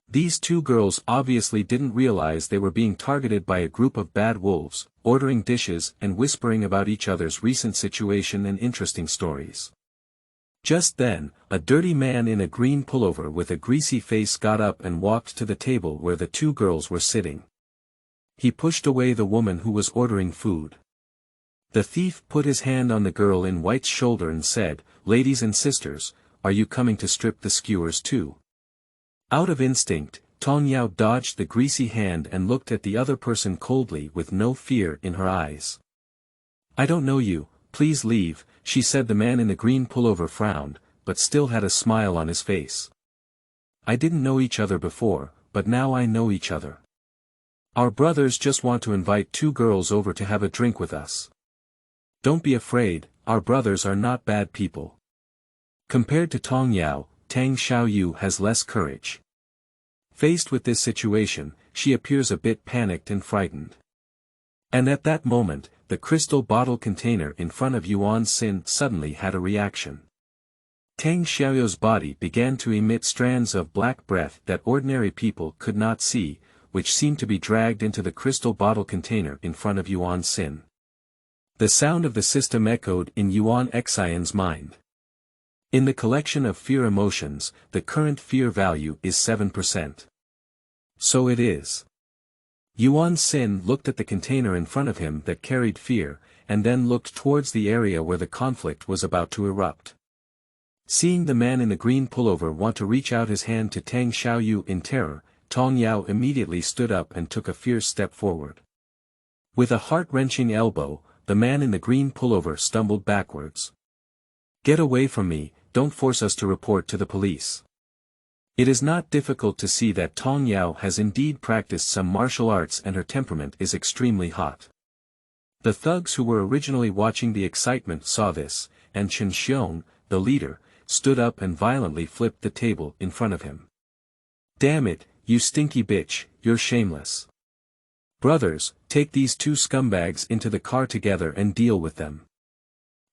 These two girls obviously didn't realize they were being targeted by a group of bad wolves, ordering dishes and whispering about each other's recent situation and interesting stories. Just then, a dirty man in a green pullover with a greasy face got up and walked to the table where the two girls were sitting. He pushed away the woman who was ordering food. The thief put his hand on the girl in white's shoulder and said, "Ladies and sisters, are you coming to strip the skewers too?" Out of instinct, Tong Yao dodged the greasy hand and looked at the other person coldly with no fear in her eyes. "I don't know you, please leave," she said. The man in the green pullover frowned, but still had a smile on his face. "I didn't know each other before, but now I know each other. Our brothers just want to invite two girls over to have a drink with us. Don't be afraid, our brothers are not bad people." Compared to Tong Yao, Tang Xiaoyu has less courage. Faced with this situation, she appears a bit panicked and frightened. And at that moment, the crystal bottle container in front of Yuan Xin suddenly had a reaction. Tang Xiaoyu's body began to emit strands of black breath that ordinary people could not see, which seemed to be dragged into the crystal bottle container in front of Yuan Xin. The sound of the system echoed in Yuan Xian's mind. In the collection of fear emotions, the current fear value is 7%. So it is. Yuan Xin looked at the container in front of him that carried fear, and then looked towards the area where the conflict was about to erupt. Seeing the man in the green pullover want to reach out his hand to Tang Xiaoyu in terror, Tong Yao immediately stood up and took a fierce step forward. With a heart-wrenching elbow, the man in the green pullover stumbled backwards. "Get away from me, don't force us to report to the police." It is not difficult to see that Tong Yao has indeed practiced some martial arts and her temperament is extremely hot. The thugs who were originally watching the excitement saw this, and Chen Xiong, the leader, stood up and violently flipped the table in front of him. "Damn it, you stinky bitch, you're shameless. Brothers, take these two scumbags into the car together and deal with them."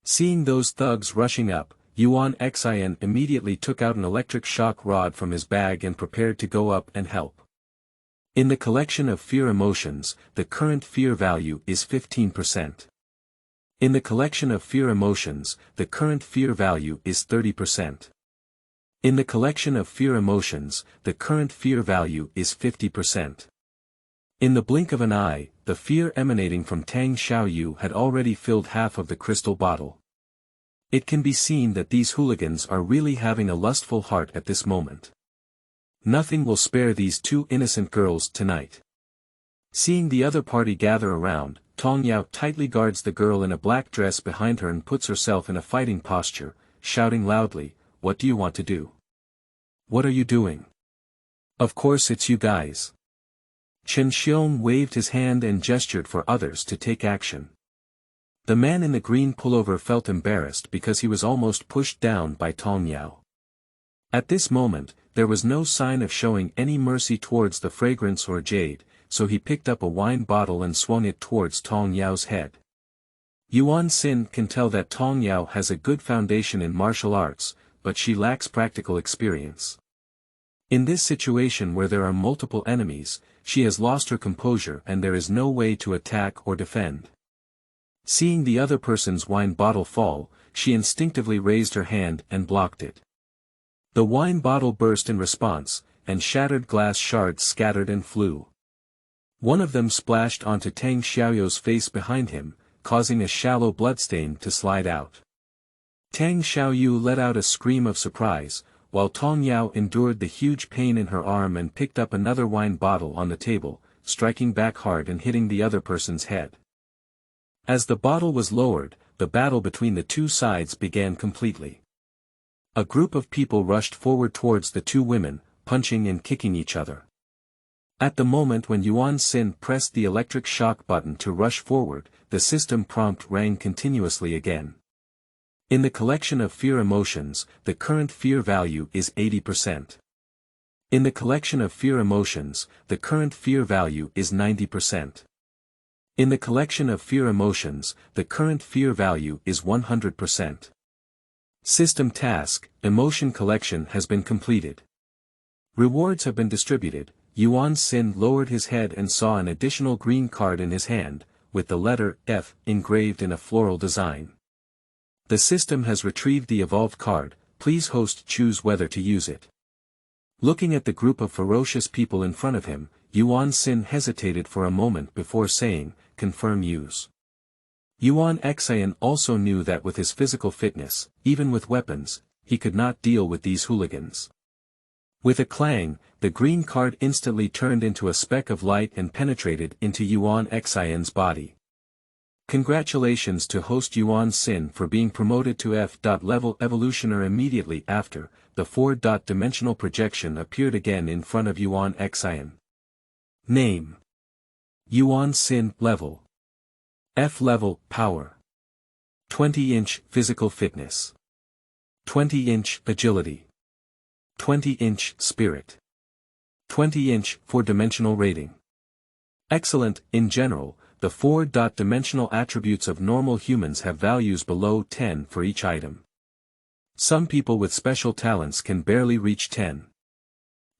Seeing those thugs rushing up, Yuan Xian immediately took out an electric shock rod from his bag and prepared to go up and help. In the collection of fear emotions, the current fear value is 15%. In the collection of fear emotions, the current fear value is 30%. In the collection of fear emotions, the current fear value is 50%. In the blink of an eye, the fear emanating from Tang Xiaoyu had already filled half of the crystal bottle. It can be seen that these hooligans are really having a lustful heart at this moment. Nothing will spare these two innocent girls tonight. Seeing the other party gather around, Tong Yao tightly guards the girl in a black dress behind her and puts herself in a fighting posture, shouting loudly, "What do you want to do? What are you doing? Of course it's you guys." Chen Xiong waved his hand and gestured for others to take action. The man in the green pullover felt embarrassed because he was almost pushed down by Tong Yao. At this moment, there was no sign of showing any mercy towards the fragrance or jade, so he picked up a wine bottle and swung it towards Tong Yao's head. Yuan Xin can tell that Tong Yao has a good foundation in martial arts, but she lacks practical experience. In this situation where there are multiple enemies, she has lost her composure and there is no way to attack or defend. Seeing the other person's wine bottle fall, she instinctively raised her hand and blocked it. The wine bottle burst in response, and shattered glass shards scattered and flew. One of them splashed onto Tang Xiaoyu's face behind him, causing a shallow bloodstain to slide out. Tang Xiaoyu let out a scream of surprise, while Tong Yao endured the huge pain in her arm and picked up another wine bottle on the table, striking back hard and hitting the other person's head. As the bottle was lowered, the battle between the two sides began completely. A group of people rushed forward towards the two women, punching and kicking each other. At the moment when Yuan Xin pressed the electric shock button to rush forward, the system prompt rang continuously again. In the collection of fear emotions, the current fear value is 80%. In the collection of fear emotions, the current fear value is 90%. In the collection of fear emotions, the current fear value is 100%. System task, emotion collection has been completed. Rewards have been distributed. Yuan Xin lowered his head and saw an additional green card in his hand, with the letter F engraved in a floral design. The system has retrieved the evolved card, please host choose whether to use it. Looking at the group of ferocious people in front of him, Yuan Xin hesitated for a moment before saying, confirm use. Yuan Xian also knew that with his physical fitness, even with weapons, he could not deal with these hooligans. With a clang, the green card instantly turned into a speck of light and penetrated into Yuan Xian's body. Congratulations to host Yuan Xin for being promoted to F.level evolutioner. Immediately after, the 4-dimensional projection appeared again in front of Yuan Xian. Name: Yuan Xin. Level: F level, power. 20-inch physical fitness. 20-inch agility. 20-inch spirit. 20-inch 4-dimensional rating. Excellent. In general, the 4-dimensional attributes of normal humans have values below 10 for each item. Some people with special talents can barely reach 10.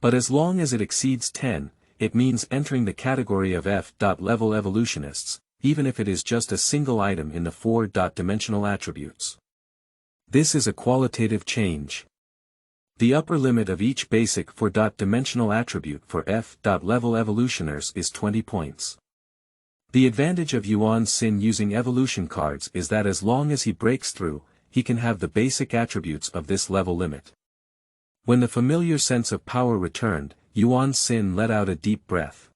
But as long as it exceeds 10, it means entering the category of F.level evolutionists, even if it is just a single item in the 4-dimensional attributes. This is a qualitative change. The upper limit of each basic 4-dimensional attribute for F.level evolutioners is 20 points. The advantage of Yuan Xin using evolution cards is that as long as he breaks through, he can have the basic attributes of this level limit. When the familiar sense of power returned, Yuan Xin let out a deep breath.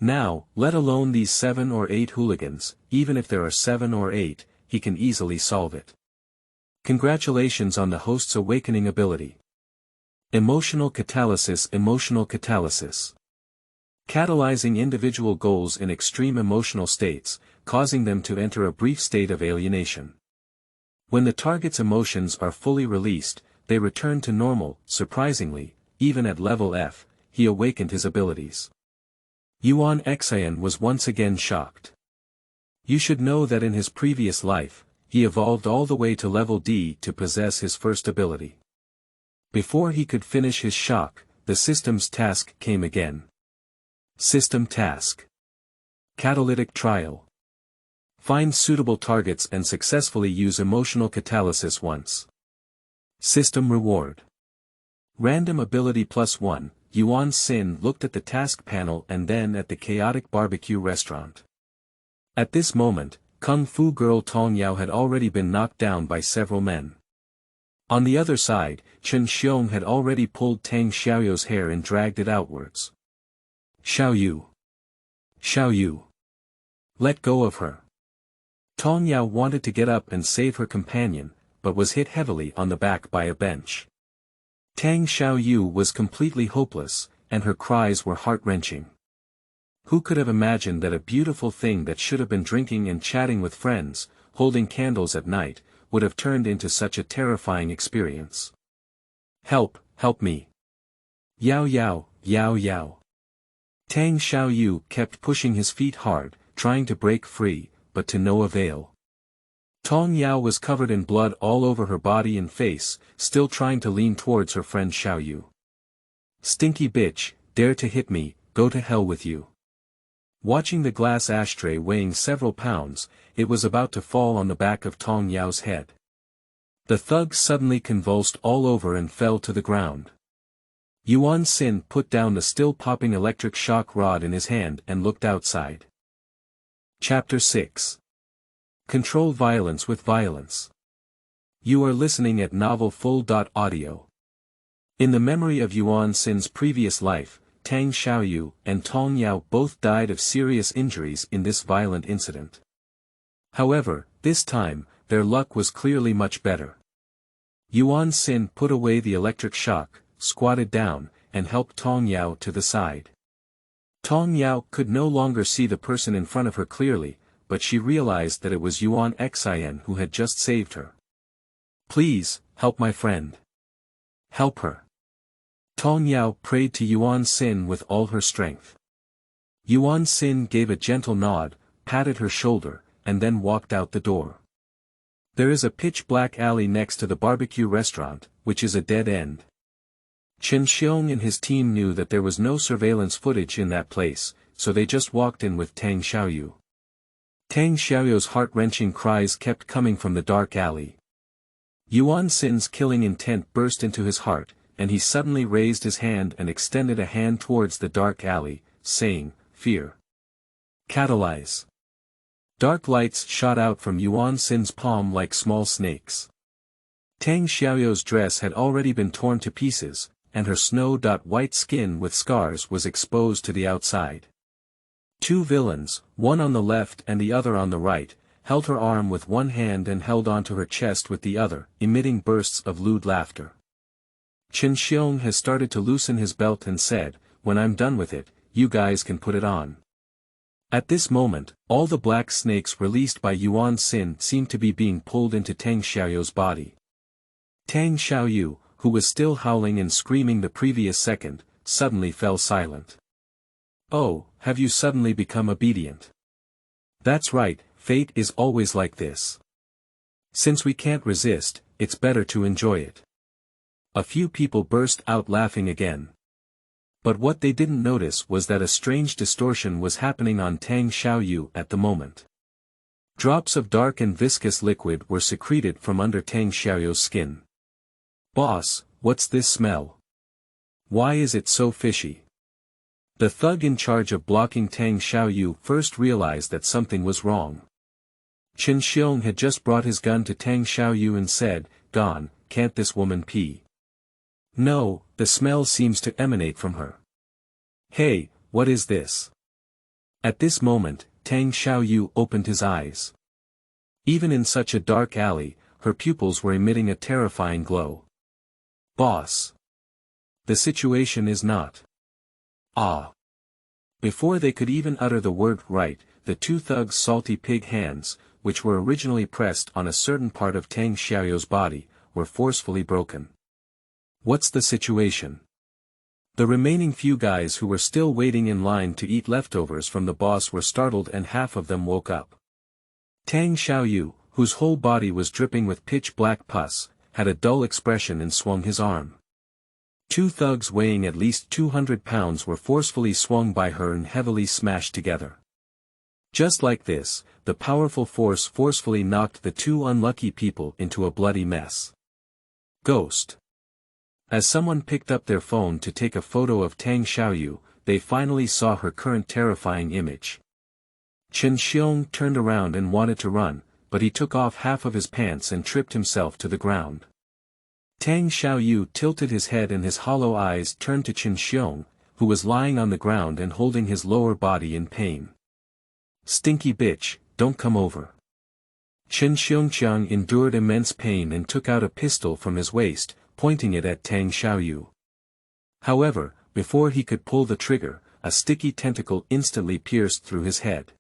Now, let alone these 7 or 8 hooligans, even if there are 7 or 8, he can easily solve it. Congratulations on the host's awakening ability. Emotional catalysis. Emotional catalysis. Catalyzing individual goals in extreme emotional states, causing them to enter a brief state of alienation. When the target's emotions are fully released, they return to normal. Surprisingly, even at level F, he awakened his abilities. Yuan Xian was once again shocked. You should know that in his previous life, he evolved all the way to level D to possess his first ability. Before he could finish his shock, the system's task came again. System task. Catalytic trial. Find suitable targets and successfully use emotional catalysis once. System reward. Random ability +1. Yuan Xin looked at the task panel and then at the chaotic barbecue restaurant. At this moment, Kung Fu girl Tong Yao had already been knocked down by several men. On the other side, Chen Xiong had already pulled Tang Xiaoyu's hair and dragged it outwards. Xiaoyu. Xiaoyu. Let go of her. Tong Yao wanted to get up and save her companion, but was hit heavily on the back by a bench. Tang Xiaoyu was completely hopeless, and her cries were heart-wrenching. Who could have imagined that a beautiful thing that should have been drinking and chatting with friends, holding candles at night, would have turned into such a terrifying experience? Help, help me. Yao Yao, Yao Yao. Tang Xiaoyu kept pushing his feet hard, trying to break free, but to no avail. Tong Yao was covered in blood all over her body and face, still trying to lean towards her friend Xiaoyu. Stinky bitch, dare to hit me, go to hell with you. Watching the glass ashtray weighing several pounds, it was about to fall on the back of Tong Yao's head. The thug suddenly convulsed all over and fell to the ground. Yuan Xin put down the still-popping electric shock rod in his hand and looked outside. Chapter 6. Control violence with violence. You are listening at novelfull.audio. In the memory of Yuan Xin's previous life, Tang Xiaoyu and Tong Yao both died of serious injuries in this violent incident. However, this time, their luck was clearly much better. Yuan Xin put away the electric shock, squatted down, and helped Tong Yao to the side. Tong Yao could no longer see the person in front of her clearly, but she realized that it was Yuan Xian who had just saved her. Please, help my friend. Help her. Tong Yao prayed to Yuan Xin with all her strength. Yuan Xin gave a gentle nod, patted her shoulder, and then walked out the door. There is a pitch-black alley next to the barbecue restaurant, which is a dead end. Chen Xiong and his team knew that there was no surveillance footage in that place, so they just walked in with Tang Xiaoyu. Tang Xiaoyu's heart-wrenching cries kept coming from the dark alley. Yuan Xin's killing intent burst into his heart, and he suddenly raised his hand and extended a hand towards the dark alley, saying, "Fear. Catalyze." Dark lights shot out from Yuan Xin's palm like small snakes. Tang Xiaoyu's dress had already been torn to pieces, and her snow-white skin with scars was exposed to the outside. Two villains, one on the left and the other on the right, held her arm with one hand and held onto her chest with the other, emitting bursts of lewd laughter. Chen Xiong has started to loosen his belt and said, "When I'm done with it, you guys can put it on." At this moment, all the black snakes released by Yuan Xin seemed to be being pulled into Tang Xiaoyu's body. Tang Xiaoyu, who was still howling and screaming the previous second, suddenly fell silent. Oh, have you suddenly become obedient? That's right, fate is always like this. Since we can't resist, it's better to enjoy it. A few people burst out laughing again. But what they didn't notice was that a strange distortion was happening on Tang Xiaoyu at the moment. Drops of dark and viscous liquid were secreted from under Tang Xiaoyu's skin. "Boss, what's this smell? Why is it so fishy?" The thug in charge of blocking Tang Xiaoyu first realized that something was wrong. Chen Xiong had just brought his gun to Tang Xiaoyu and said, "Gone, can't this woman pee?" "No, the smell seems to emanate from her." "Hey, what is this?" At this moment, Tang Xiaoyu opened his eyes. Even in such a dark alley, her pupils were emitting a terrifying glow. "Boss. The situation is not. Ah." Before they could even utter the word right, the two thugs' salty pig hands, which were originally pressed on a certain part of Tang Xiaoyu's body, were forcefully broken. "What's the situation?" The remaining few guys who were still waiting in line to eat leftovers from the boss were startled and half of them woke up. Tang Xiaoyu, whose whole body was dripping with pitch-black pus, had a dull expression and swung his arm. Two thugs weighing at least 200 pounds were forcefully swung by her and heavily smashed together. Just like this, the powerful force forcefully knocked the two unlucky people into a bloody mess. Ghost. As someone picked up their phone to take a photo of Tang Xiaoyu, they finally saw her current terrifying image. Chen Xiong turned around and wanted to run, but he took off half of his pants and tripped himself to the ground. Tang Xiaoyu tilted his head and his hollow eyes turned to Chen Xiong, who was lying on the ground and holding his lower body in pain. "Stinky bitch, don't come over." Chen Xiongqiang endured immense pain and took out a pistol from his waist, pointing it at Tang Xiaoyu. However, before he could pull the trigger, a sticky tentacle instantly pierced through his head.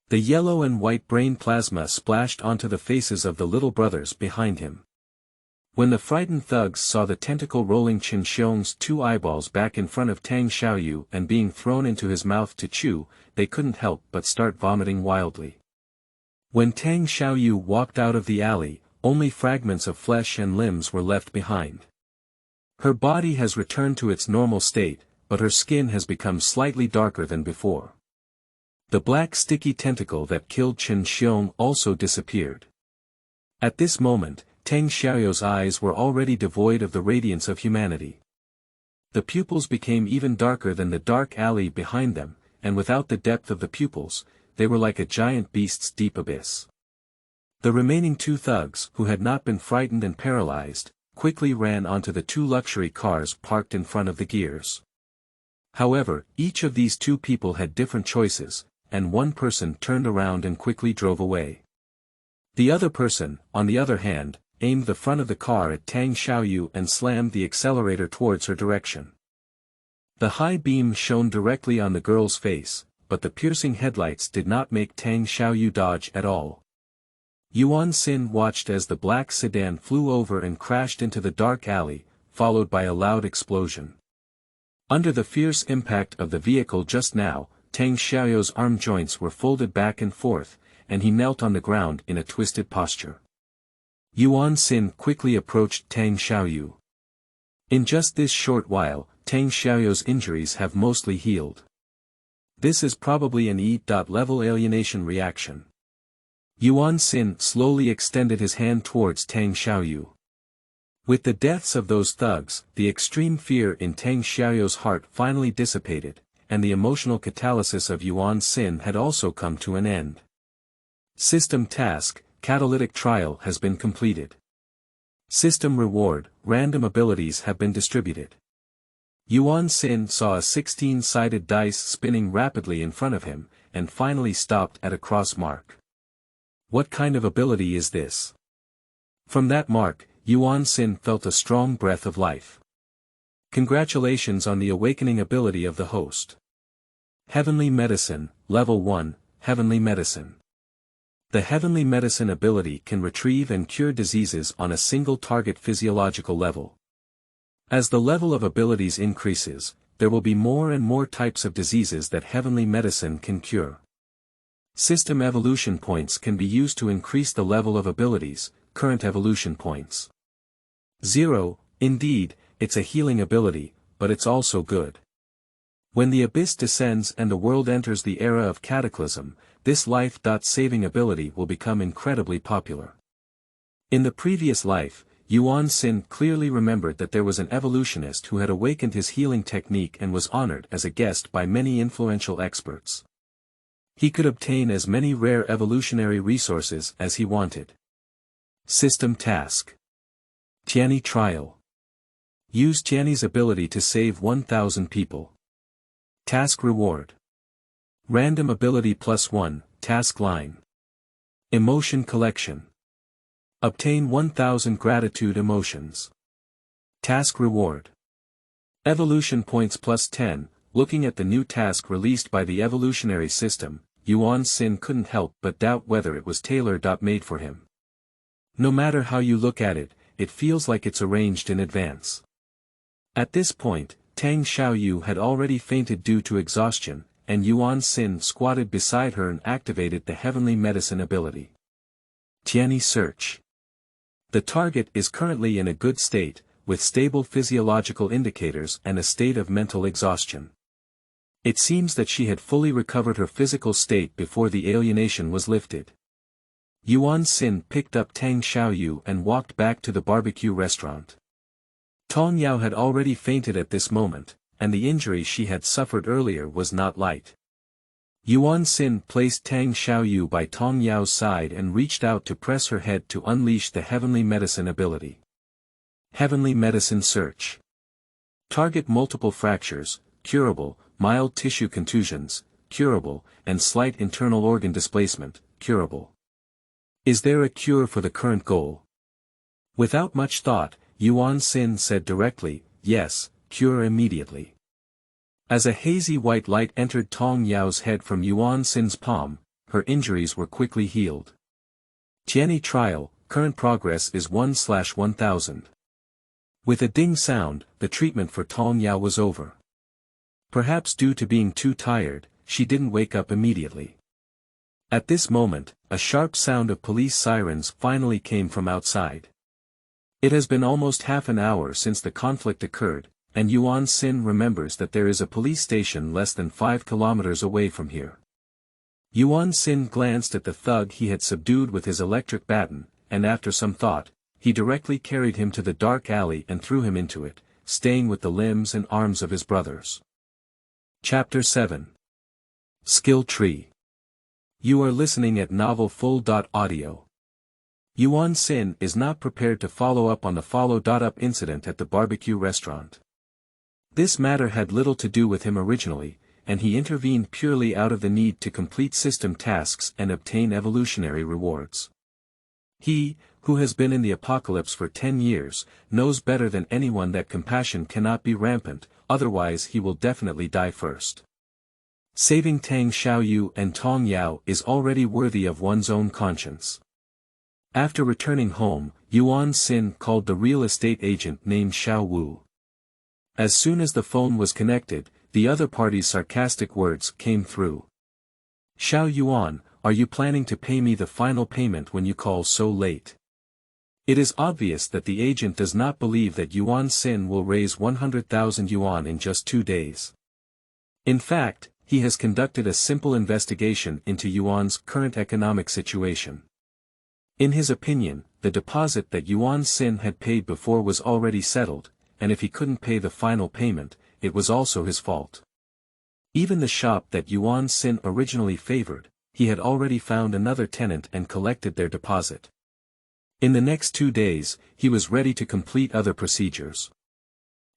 The yellow and white brain plasma splashed onto the faces of the little brothers behind him. When the frightened thugs saw the tentacle rolling Chen Xiong's two eyeballs back in front of Tang Xiaoyu and being thrown into his mouth to chew, they couldn't help but start vomiting wildly. When Tang Xiaoyu walked out of the alley, only fragments of flesh and limbs were left behind. Her body has returned to its normal state, but her skin has become slightly darker than before. The black sticky tentacle that killed Chen Xiong also disappeared. At this moment, Tang Xiaoyu's eyes were already devoid of the radiance of humanity. The pupils became even darker than the dark alley behind them, and without the depth of the pupils, they were like a giant beast's deep abyss. The remaining two thugs, who had not been frightened and paralyzed, quickly ran onto the two luxury cars parked in front of the gears. However, each of these two people had different choices, and one person turned around and quickly drove away. The other person, on the other hand, aimed the front of the car at Tang Xiaoyu and slammed the accelerator towards her direction. The high beam shone directly on the girl's face, but the piercing headlights did not make Tang Xiaoyu dodge at all. Yuan Xin watched as the black sedan flew over and crashed into the dark alley, followed by a loud explosion. Under the fierce impact of the vehicle just now, Tang Xiaoyu's arm joints were folded back and forth, and he knelt on the ground in a twisted posture. Yuan Xin quickly approached Tang Xiaoyu. In just this short while, Tang Xiaoyu's injuries have mostly healed. This is probably an E.level alienation reaction. Yuan Xin slowly extended his hand towards Tang Xiaoyu. With the deaths of those thugs, the extreme fear in Tang Xiaoyu's heart finally dissipated, and the emotional catalysis of Yuan Xin had also come to an end. System task, catalytic trial has been completed. System reward, random abilities have been distributed. Yuan Xin saw a 16-sided dice spinning rapidly in front of him, and finally stopped at a cross mark. What kind of ability is this? From that mark, Yuan Xin felt a strong breath of life. Congratulations on the awakening ability of the host. Heavenly Medicine, Level 1, Heavenly Medicine. The Heavenly Medicine ability can retrieve and cure diseases on a single target physiological level. As the level of abilities increases, there will be more and more types of diseases that Heavenly Medicine can cure. System evolution points can be used to increase the level of abilities, current evolution points. 0, indeed, it's a healing ability, but it's also good. When the abyss descends and the world enters the era of cataclysm, this life-saving ability will become incredibly popular. In the previous life, Yuan Xin clearly remembered that there was an evolutionist who had awakened his healing technique and was honored as a guest by many influential experts. He could obtain as many rare evolutionary resources as he wanted. System task. Tianyi trial. Use Tianyi's ability to save 1,000 people. Task reward. Random ability +1, task line. Emotion collection. Obtain 1,000 gratitude emotions. Task reward. Evolution points +10. Looking at the new task released by the evolutionary system, Yuan Xin couldn't help but doubt whether it was tailor-made for him. No matter how you look at it, it feels like it's arranged in advance. At this point, Tang Xiaoyu had already fainted due to exhaustion, and Yuan Xin squatted beside her and activated the heavenly medicine ability. Tianyi search. The target is currently in a good state, with stable physiological indicators and a state of mental exhaustion. It seems that she had fully recovered her physical state before the alienation was lifted. Yuan Xin picked up Tang Xiaoyu and walked back to the barbecue restaurant. Tong Yao had already fainted at this moment, and the injury she had suffered earlier was not light. Yuan Xin placed Tang Xiaoyu by Tong Yao's side and reached out to press her head to unleash the heavenly medicine ability. Heavenly medicine search. Target multiple fractures, curable, mild tissue contusions, curable, and slight internal organ displacement, curable. Is there a cure for the current goal? Without much thought, Yuan Xin said directly, yes, cure immediately. As a hazy white light entered Tong Yao's head from Yuan Xin's palm, her injuries were quickly healed. Tianyi trial, current progress is 1/1000. With a ding sound, the treatment for Tong Yao was over. Perhaps due to being too tired, she didn't wake up immediately. At this moment, a sharp sound of police sirens finally came from outside. It has been almost half an hour since the conflict occurred, and Yuan Xin remembers that there is a police station less than 5 kilometers away from here. Yuan Xin glanced at the thug he had subdued with his electric baton, and after some thought, he directly carried him to the dark alley and threw him into it, staying with the limbs and arms of his brothers. Chapter 7. Skill Tree. You are listening at Novel Full.Audio. Yuan Xin is not prepared to follow up on the follow-up incident at the barbecue restaurant. This matter had little to do with him originally, and he intervened purely out of the need to complete system tasks and obtain evolutionary rewards. He, who has been in the apocalypse for 10 years, knows better than anyone that compassion cannot be rampant, otherwise he will definitely die first. Saving Tang Xiaoyu and Tong Yao is already worthy of one's own conscience. After returning home, Yuan Xin called the real estate agent named Xiao Wu. As soon as the phone was connected, the other party's sarcastic words came through. Xiao Yuan, are you planning to pay me the final payment when you call so late? It is obvious that the agent does not believe that Yuan Xin will raise 100,000 yuan in just 2 days. In fact, he has conducted a simple investigation into Yuan's current economic situation. In his opinion, the deposit that Yuan Xin had paid before was already settled, and if he couldn't pay the final payment, it was also his fault. Even the shop that Yuan Xin originally favored, he had already found another tenant and collected their deposit. In the next 2 days, he was ready to complete other procedures.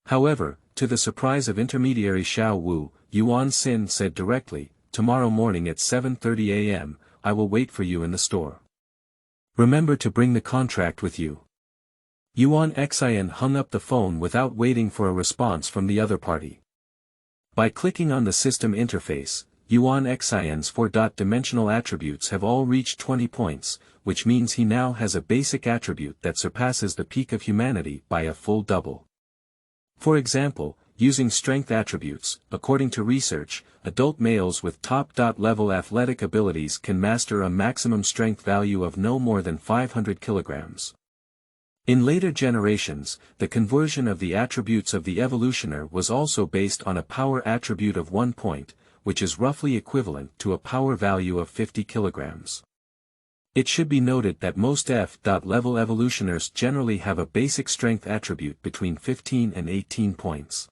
However, to the surprise of intermediary Xiao Wu, Yuan Xin said directly, tomorrow morning at 7:30 a.m., I will wait for you in the store. Remember to bring the contract with you. Yuan Xian hung up the phone without waiting for a response from the other party. By clicking on the system interface, Yuan Xian's 4-dimensional attributes have all reached 20 points, which means he now has a basic attribute that surpasses the peak of humanity by a full double. For example, using strength attributes, according to research, adult males with top-level athletic abilities can master a maximum strength value of no more than 500 kilograms. In later generations, the conversion of the attributes of the evolutioner was also based on a power attribute of 1 point, which is roughly equivalent to a power value of 50 kilograms. It should be noted that most F-level evolutioners generally have a basic strength attribute between 15 and 18 points.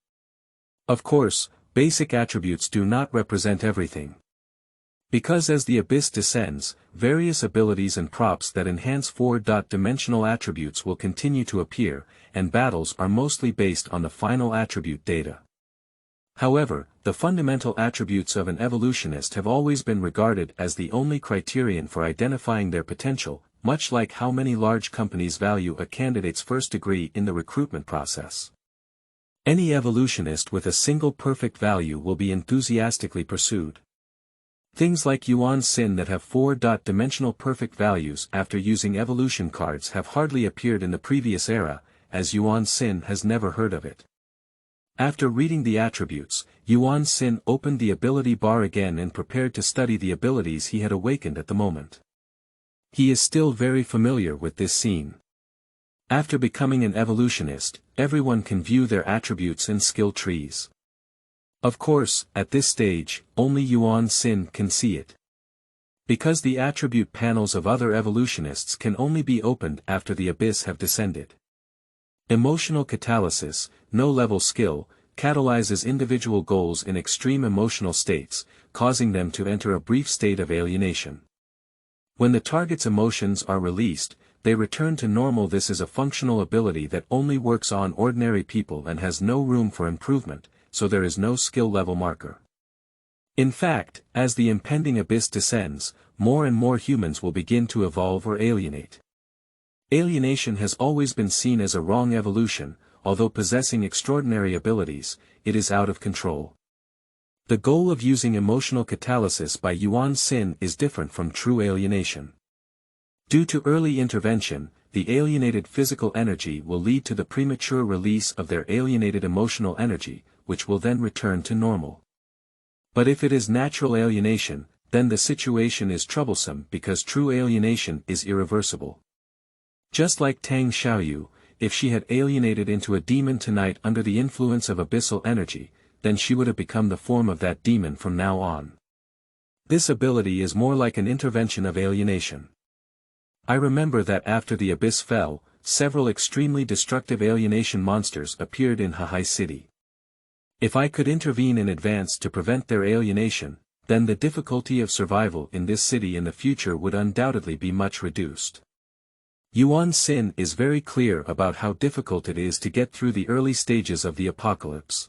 Of course, basic attributes do not represent everything. Because as the abyss descends, various abilities and props that enhance four-dimensional attributes will continue to appear, and battles are mostly based on the final attribute data. However, the fundamental attributes of an evolutionist have always been regarded as the only criterion for identifying their potential, much like how many large companies value a candidate's first degree in the recruitment process. Any evolutionist with a single perfect value will be enthusiastically pursued. Things like Yuan Sin that have four-dimensional perfect values after using evolution cards have hardly appeared in the previous era, as Yuan Sin has never heard of it. After reading the attributes, Yuan Sin opened the ability bar again and prepared to study the abilities he had awakened at the moment. He is still very familiar with this scene. After becoming an evolutionist, everyone can view their attributes and skill trees. Of course, at this stage, only Yuan Sin can see it. Because the attribute panels of other evolutionists can only be opened after the abyss have descended. Emotional catalysis, no-level skill, catalyzes individual goals in extreme emotional states, causing them to enter a brief state of alienation. When the target's emotions are released, they return to normal. This is a functional ability that only works on ordinary people and has no room for improvement, so there is no skill level marker. In fact, as the impending abyss descends, more and more humans will begin to evolve or alienate. Alienation has always been seen as a wrong evolution, although possessing extraordinary abilities, it is out of control. The goal of using emotional catalysis by Yuan Sin is different from true alienation. Due to early intervention, the alienated physical energy will lead to the premature release of their alienated emotional energy, which will then return to normal. But if it is natural alienation, then the situation is troublesome because true alienation is irreversible. Just like Tang Xiaoyu, if she had alienated into a demon tonight under the influence of abyssal energy, then she would have become the form of that demon from now on. This ability is more like an intervention of alienation. I remember that after the abyss fell, several extremely destructive alienation monsters appeared in Hahai City. If I could intervene in advance to prevent their alienation, then the difficulty of survival in this city in the future would undoubtedly be much reduced. Yuan Sin is very clear about how difficult it is to get through the early stages of the apocalypse.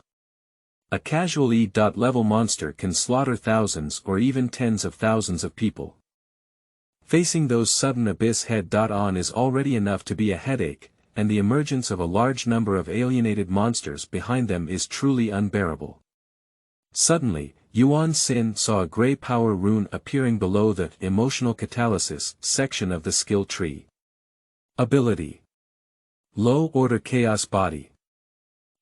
A casual E-level monster can slaughter thousands or even tens of thousands of people. Facing those sudden abyss head-on is already enough to be a headache, and the emergence of a large number of alienated monsters behind them is truly unbearable. Suddenly, Yuan Sin saw a gray power rune appearing below the emotional catalysis section of the skill tree. Ability: Low-order chaos body.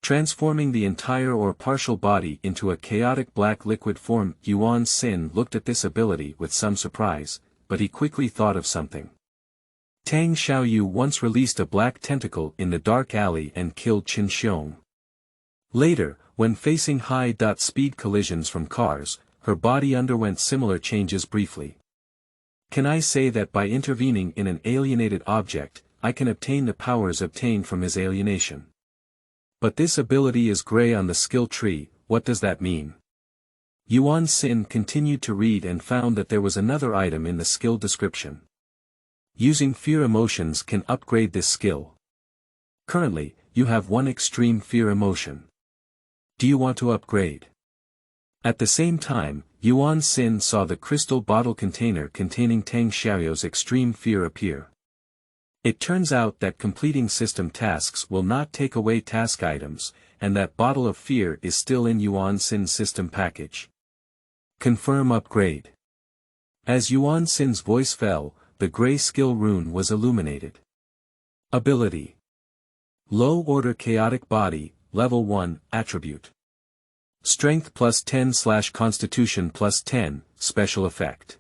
Transforming the entire or partial body into a chaotic black liquid form. Yuan Sin looked at this ability with some surprise, but he quickly thought of something. Tang Xiaoyu once released a black tentacle in the dark alley and killed Qin Xiong. Later, when facing high-speed collisions from cars, her body underwent similar changes briefly. Can I say that by intervening in an alienated object, I can obtain the powers obtained from his alienation? But this ability is gray on the skill tree. What does that mean? Yuan Sin continued to read and found that there was another item in the skill description. Using fear emotions can upgrade this skill. Currently, you have one extreme fear emotion. Do you want to upgrade? At the same time, Yuan Sin saw the crystal bottle container containing Tang Xiaoyu's extreme fear appear. It turns out that completing system tasks will not take away task items, and that bottle of fear is still in Yuan Sin's system package. Confirm upgrade. As Yuan Sin's voice fell, the gray skill rune was illuminated. Ability: Low-order chaotic body, level 1, attribute. Strength +10/Constitution +10, special effect.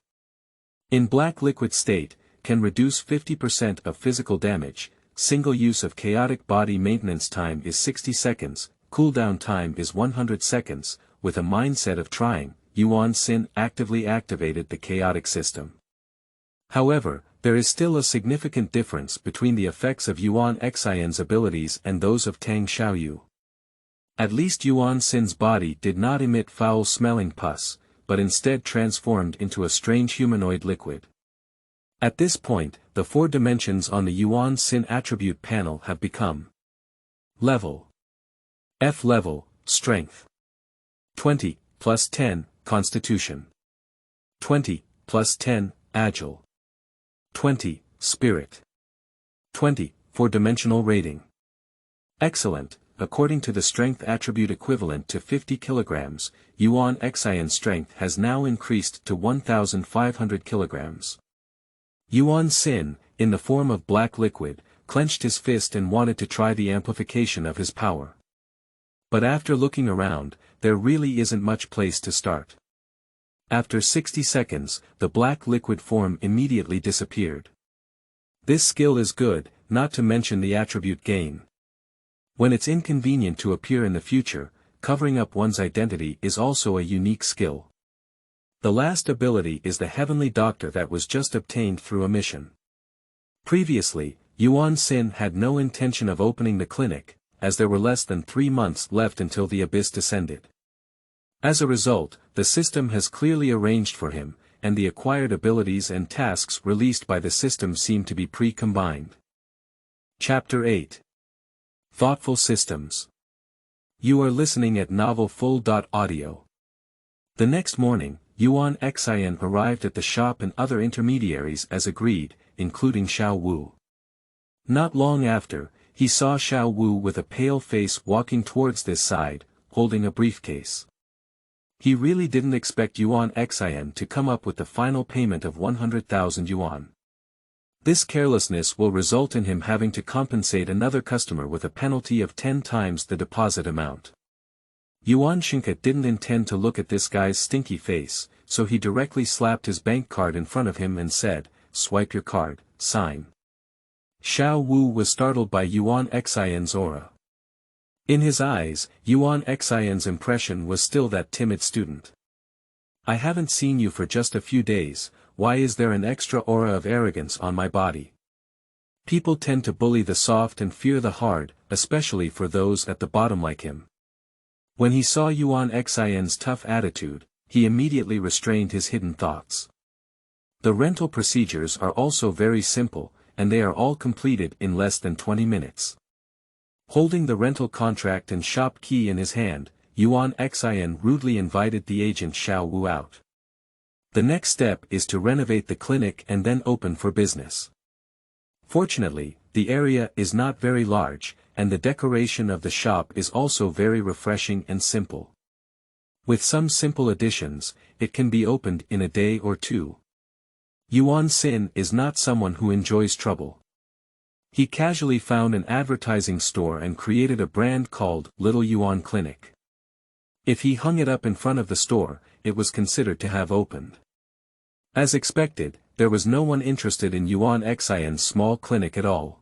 In black liquid state, can reduce 50% of physical damage. Single use of chaotic body maintenance time is 60 seconds, cooldown time is 100 seconds. With a mindset of trying, Yuan Sin actively activated the chaotic system. However, there is still a significant difference between the effects of Yuan Xin's abilities and those of Tang Xiaoyu. At least Yuan Sin's body did not emit foul-smelling pus, but instead transformed into a strange humanoid liquid. At this point, the 4 dimensions on the Yuan Sin attribute panel have become level. F level, strength. 20, plus 10, constitution. 20, plus 10, agile. 20, spirit. 20, 4-dimensional rating. Excellent. According to the strength attribute equivalent to 50 kilograms, Yuan Xian strength has now increased to 1,500 kilograms. Yuan Sin, in the form of black liquid, clenched his fist and wanted to try the amplification of his power. But after looking around, there really isn't much place to start. After 60 seconds, the black liquid form immediately disappeared. This skill is good, not to mention the attribute gain. When it's inconvenient to appear in the future, covering up one's identity is also a unique skill. The last ability is the Heavenly Doctor that was just obtained through a mission. Previously, Yuan Sin had no intention of opening the clinic, as there were less than 3 months left until the abyss descended. As a result, the system has clearly arranged for him, and the acquired abilities and tasks released by the system seem to be pre-combined. Chapter 8. Thoughtful Systems. You are listening at novelfull.audio. The next morning, Yuan Xian arrived at the shop and other intermediaries as agreed, including Xiao Wu. Not long after, he saw Xiao Wu with a pale face walking towards this side, holding a briefcase. He really didn't expect Yuan Xian to come up with the final payment of 100,000 yuan. This carelessness will result in him having to compensate another customer with a penalty of 10 times the deposit amount. Yuan Shinka didn't intend to look at this guy's stinky face, so he directly slapped his bank card in front of him and said, "Swipe your card, sign." Xiao Wu was startled by Yuan Xian's aura. In his eyes, Yuan Xian's impression was still that timid student. "I haven't seen you for just a few days, why is there an extra aura of arrogance on my body?" People tend to bully the soft and fear the hard, especially for those at the bottom like him. When he saw Yuan Xian's tough attitude, he immediately restrained his hidden thoughts. The rental procedures are also very simple, and they are all completed in less than 20 minutes. Holding the rental contract and shop key in his hand, Yuan Xian rudely invited the agent Xiao Wu out. The next step is to renovate the clinic and then open for business. Fortunately, the area is not very large, and the decoration of the shop is also very refreshing and simple. With some simple additions, it can be opened in a day or 2. Yuan Sin is not someone who enjoys trouble. He casually found an advertising store and created a brand called Little Yuan Clinic. If he hung it up in front of the store, it was considered to have opened. As expected, there was no one interested in Yuan Xian's small clinic at all.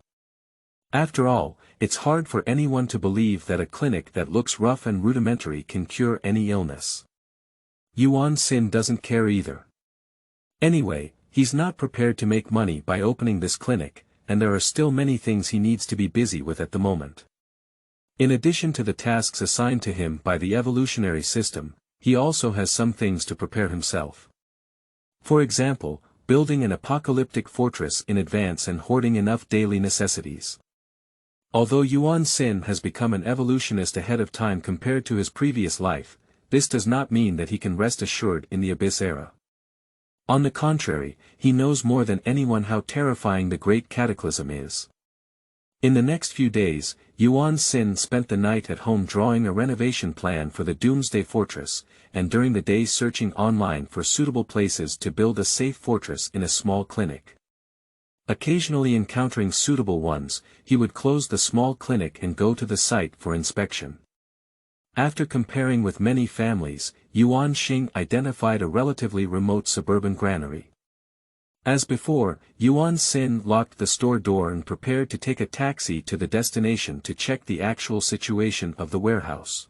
After all, it's hard for anyone to believe that a clinic that looks rough and rudimentary can cure any illness. Yuan Sin doesn't care either. Anyway, he's not prepared to make money by opening this clinic, and there are still many things he needs to be busy with at the moment. In addition to the tasks assigned to him by the evolutionary system, he also has some things to prepare himself. For example, building an apocalyptic fortress in advance and hoarding enough daily necessities. Although Yuan Sin has become an evolutionist ahead of time compared to his previous life, this does not mean that he can rest assured in the Abyss era. On the contrary, he knows more than anyone how terrifying the Great Cataclysm is. In the next few days, Yuan Sin spent the night at home drawing a renovation plan for the Doomsday fortress, and during the day searching online for suitable places to build a safe fortress in a small clinic. Occasionally encountering suitable ones, he would close the small clinic and go to the site for inspection. After comparing with many families, Yuan Xing identified a relatively remote suburban granary. As before, Yuan Sin locked the store door and prepared to take a taxi to the destination to check the actual situation of the warehouse.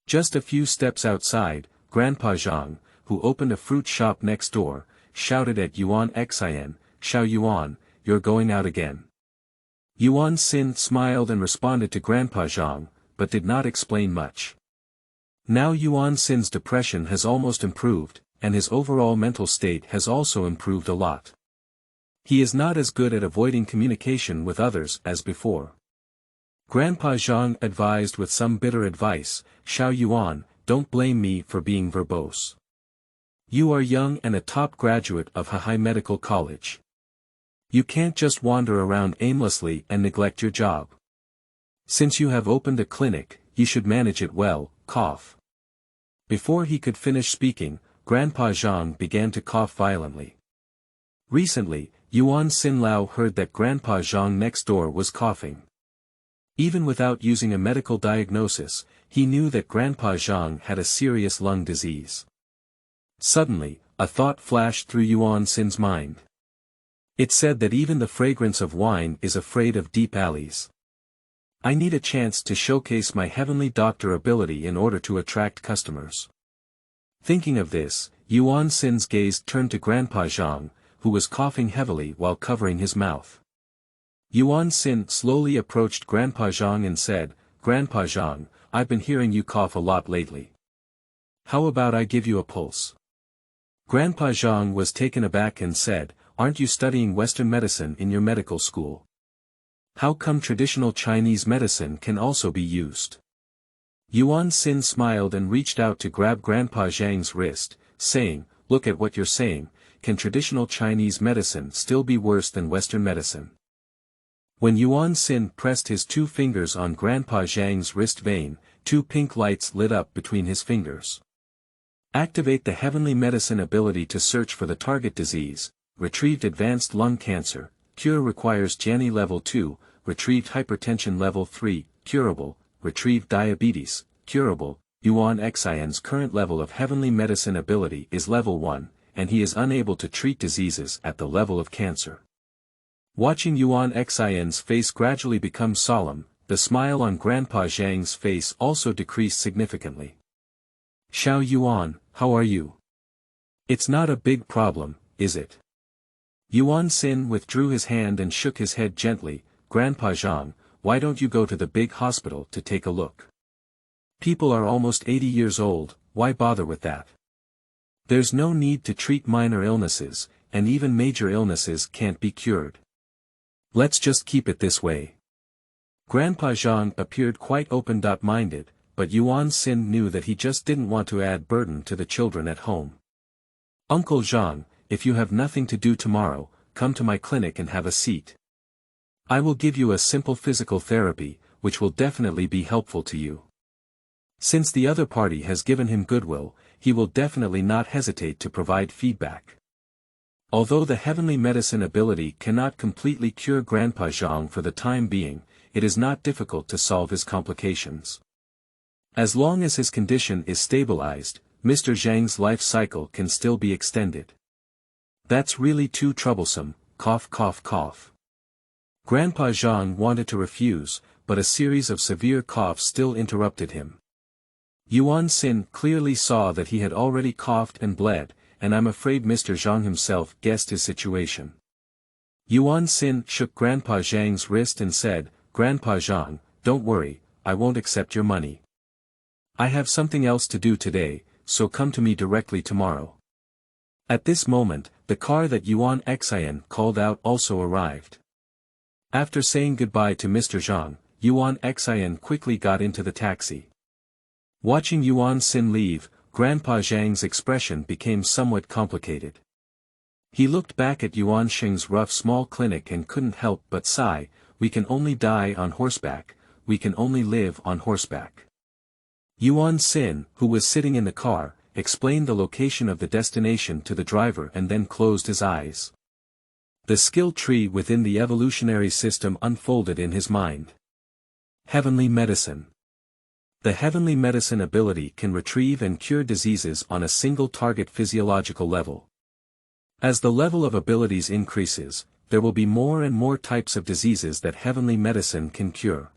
Just a few steps outside, Grandpa Zhang, who opened a fruit shop next door, shouted at Yuan Xian, "Xiao Yuan, you're going out again." Yuan Sin smiled and responded to Grandpa Zhang, but did not explain much. Now Yuan Xin's depression has almost improved, and his overall mental state has also improved a lot. He is not as good at avoiding communication with others as before. Grandpa Zhang advised with some bitter advice, "Xiao Yuan, don't blame me for being verbose. You are young and a top graduate of Hahai Medical College. You can't just wander around aimlessly and neglect your job. Since you have opened a clinic, you should manage it well." Cough. Before he could finish speaking, Grandpa Zhang began to cough violently. Recently, Yuan Xinlao heard that Grandpa Zhang next door was coughing. Even without using a medical diagnosis, he knew that Grandpa Zhang had a serious lung disease. Suddenly, a thought flashed through Yuan Xin's mind. It said that even the fragrance of wine is afraid of deep alleys. I need a chance to showcase my heavenly doctor ability in order to attract customers. Thinking of this, Yuan Xin's gaze turned to Grandpa Zhang, who was coughing heavily while covering his mouth. Yuan Xin slowly approached Grandpa Zhang and said, "Grandpa Zhang, I've been hearing you cough a lot lately. How about I give you a pulse?" Grandpa Zhang was taken aback and said, "Aren't you studying Western medicine in your medical school? How come traditional Chinese medicine can also be used?" Yuan Xin smiled and reached out to grab Grandpa Zhang's wrist, saying, "Look at what you're saying, can traditional Chinese medicine still be worse than Western medicine?" When Yuan Xin pressed his 2 fingers on Grandpa Zhang's wrist vein, 2 pink lights lit up between his fingers. Activate the heavenly medicine ability to search for the target disease. Retrieved advanced lung cancer, cure requires Jiani level 2, retrieved hypertension level 3, curable, retrieved diabetes, curable. Yuan Xian's current level of heavenly medicine ability is level 1, and he is unable to treat diseases at the level of cancer. Watching Yuan Xian's face gradually become solemn, the smile on Grandpa Zhang's face also decreased significantly. "Xiao Yuan, how are you? It's not a big problem, is it?" Yuan Xin withdrew his hand and shook his head gently. "Grandpa Zhang, why don't you go to the big hospital to take a look? People are almost 80 years old, why bother with that? There's no need to treat minor illnesses, and even major illnesses can't be cured. Let's just keep it this way." Grandpa Zhang appeared quite open-minded, but Yuan Xin knew that he just didn't want to add burden to the children at home. "Uncle Zhang, if you have nothing to do tomorrow, come to my clinic and have a seat. I will give you a simple physical therapy, which will definitely be helpful to you. Since the other party has given him goodwill, he will definitely not hesitate to provide feedback." Although the heavenly medicine ability cannot completely cure Grandpa Zhang for the time being, it is not difficult to solve his complications. As long as his condition is stabilized, Mr. Zhang's life cycle can still be extended. "That's really too troublesome," cough cough cough. Grandpa Zhang wanted to refuse, but a series of severe coughs still interrupted him. Yuan Xin clearly saw that he had already coughed and bled, and I'm afraid Mr. Zhang himself guessed his situation. Yuan Xin shook Grandpa Zhang's wrist and said, "Grandpa Zhang, don't worry, I won't accept your money. I have something else to do today, so come to me directly tomorrow." At this moment, the car that Yuan Xian called out also arrived. After saying goodbye to Mr. Zhang, Yuan Xian quickly got into the taxi. Watching Yuan Xin leave, Grandpa Zhang's expression became somewhat complicated. He looked back at Yuan Xing's rough small clinic and couldn't help but sigh, "We can only die on horseback, we can only live on horseback." Yuan Xin, who was sitting in the car, explained the location of the destination to the driver and then closed his eyes. The skill tree within the evolutionary system unfolded in his mind. Heavenly medicine. The heavenly medicine ability can retrieve and cure diseases on a single target physiological level. As the level of abilities increases, there will be more and more types of diseases that heavenly medicine can cure.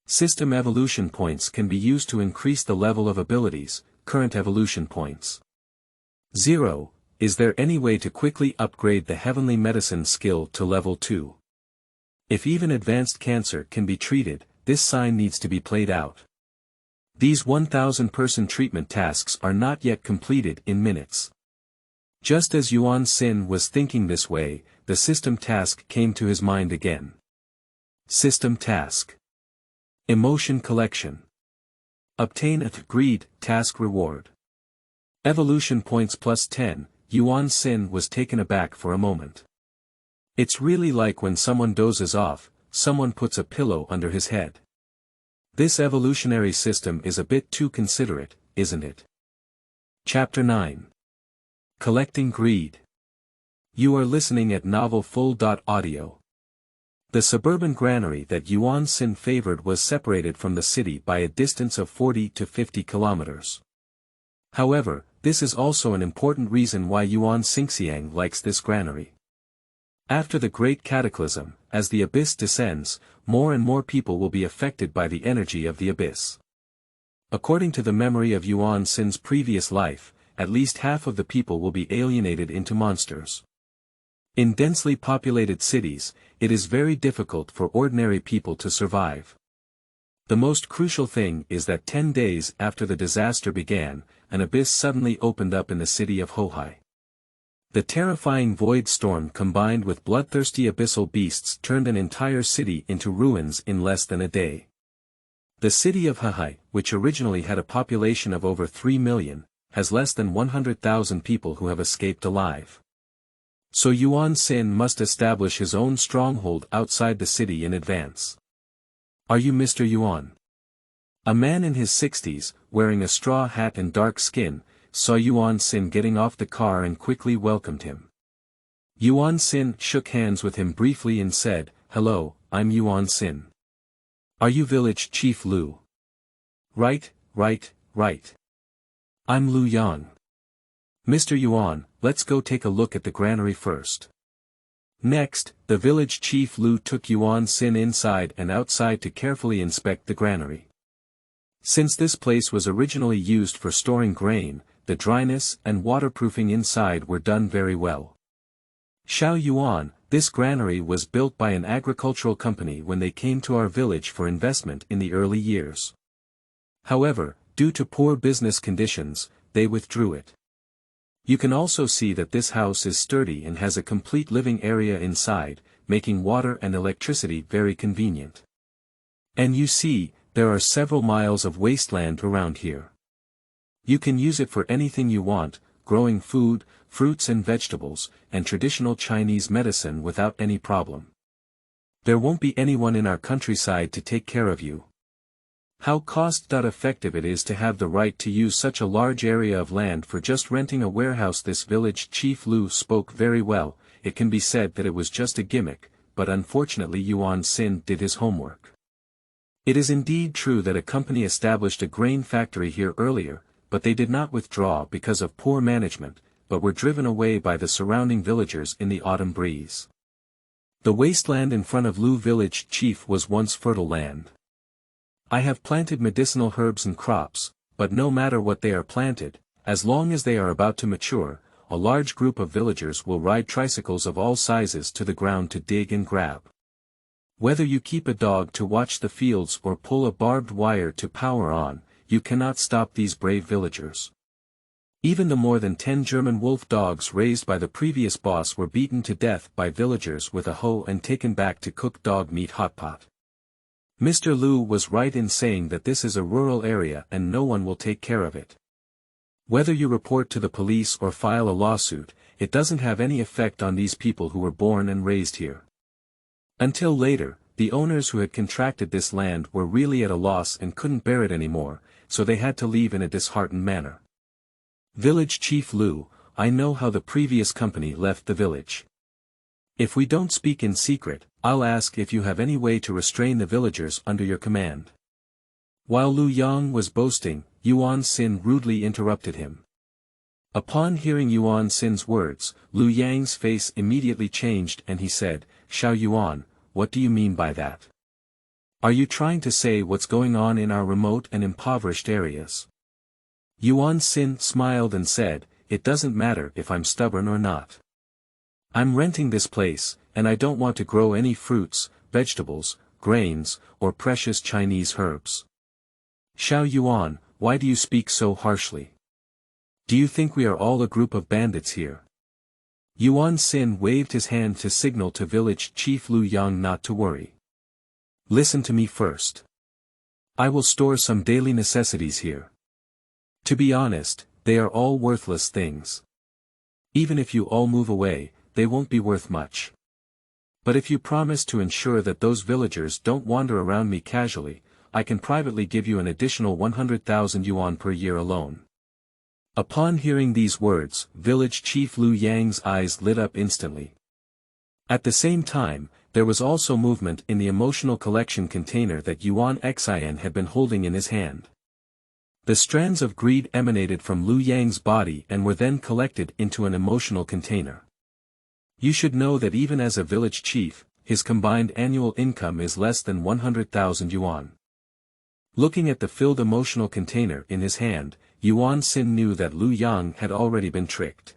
System evolution points can be used to increase the level of abilities, current evolution points. 0. Is there any way to quickly upgrade the heavenly medicine skill to level 2? If even advanced cancer can be treated, this sign needs to be played out. These 1,000-person treatment tasks are not yet completed in minutes. Just as Yuan Xin was thinking this way, the system task came to his mind again. System task. Emotion collection. Obtain a greed task reward. Evolution points plus 10. Yuan Xin was taken aback for a moment. It's really like when someone dozes off, someone puts a pillow under his head. This evolutionary system is a bit too considerate, isn't it? Chapter 9. Collecting Greed. You are listening at Novel Full.Audio. The suburban granary that Yuan Xin favored was separated from the city by a distance of 40 to 50 kilometers. However, this is also an important reason why Yuan Xingxiang likes this granary. After the Great Cataclysm, as the abyss descends, more and more people will be affected by the energy of the abyss. According to the memory of Yuan Xin's previous life, at least half of the people will be alienated into monsters. In densely populated cities, it is very difficult for ordinary people to survive. The most crucial thing is that 10 days after the disaster began, an abyss suddenly opened up in the city of Hohai. The terrifying void storm combined with bloodthirsty abyssal beasts turned an entire city into ruins in less than a day. The city of Hohai, which originally had a population of over 3 million, has less than 100,000 people who have escaped alive. So Yuan Xin must establish his own stronghold outside the city in advance. Are you Mr. Yuan? A man in his 60s, wearing a straw hat and dark skin, saw Yuan Xin getting off the car and quickly welcomed him. Yuan Xin shook hands with him briefly and said, "Hello, I'm Yuan Xin. Are you village chief Lu?" Right. I'm Lu Yang. Mr. Yuan, let's go take a look at the granary first. Next, the village chief Lu took Yuan Xin inside and outside to carefully inspect the granary. Since this place was originally used for storing grain, the dryness and waterproofing inside were done very well. Xiao Yuan, this granary was built by an agricultural company when they came to our village for investment in the early years. However, due to poor business conditions, they withdrew it. You can also see that this house is sturdy and has a complete living area inside, making water and electricity very convenient. And you see, there are several miles of wasteland around here. You can use it for anything you want, growing food, fruits and vegetables, and traditional Chinese medicine without any problem. There won't be anyone in our countryside to take care of you. How cost-effective it is to have the right to use such a large area of land for just renting a warehouse. This village chief Lu spoke very well. It can be said that it was just a gimmick, but unfortunately Yuan Xin did his homework. It is indeed true that a company established a grain factory here earlier, but they did not withdraw because of poor management, but were driven away by the surrounding villagers in the autumn breeze. The wasteland in front of Lu village chief was once fertile land. I have planted medicinal herbs and crops, but no matter what they are planted, as long as they are about to mature, a large group of villagers will ride tricycles of all sizes to the ground to dig and grab. Whether you keep a dog to watch the fields or pull a barbed wire to power on, you cannot stop these brave villagers. Even the more than 10 German wolf dogs raised by the previous boss were beaten to death by villagers with a hoe and taken back to cook dog meat hotpot. Mr. Lu was right in saying that this is a rural area and no one will take care of it. Whether you report to the police or file a lawsuit, it doesn't have any effect on these people who were born and raised here. Until later, the owners who had contracted this land were really at a loss and couldn't bear it anymore, so they had to leave in a disheartened manner. Village Chief Lu, I know how the previous company left the village. If we don't speak in secret, I'll ask if you have any way to restrain the villagers under your command. While Lu Yang was boasting, Yuan Xin rudely interrupted him. Upon hearing Yuan Xin's words, Lu Yang's face immediately changed and he said, "Xiao Yuan, what do you mean by that? Are you trying to say what's going on in our remote and impoverished areas?" Yuan Xin smiled and said, "It doesn't matter if I'm stubborn or not. I'm renting this place, and I don't want to grow any fruits, vegetables, grains, or precious Chinese herbs. Xiao Yuan, why do you speak so harshly? Do you think we are all a group of bandits here? Yuan Xin waved his hand to signal to village chief Lu Yang not to worry. Listen to me first. I will store some daily necessities here. To be honest, they are all worthless things. Even if you all move away, they won't be worth much. But if you promise to ensure that those villagers don't wander around me casually, I can privately give you an additional 100,000 yuan per year alone. Upon hearing these words, village chief Lu Yang's eyes lit up instantly. At the same time, there was also movement in the emotional collection container that Yuan Xian had been holding in his hand. The strands of greed emanated from Lu Yang's body and were then collected into an emotional container. You should know that even as a village chief, his combined annual income is less than 100,000 yuan. Looking at the filled emotional container in his hand, Yuan Xin knew that Lu Yang had already been tricked.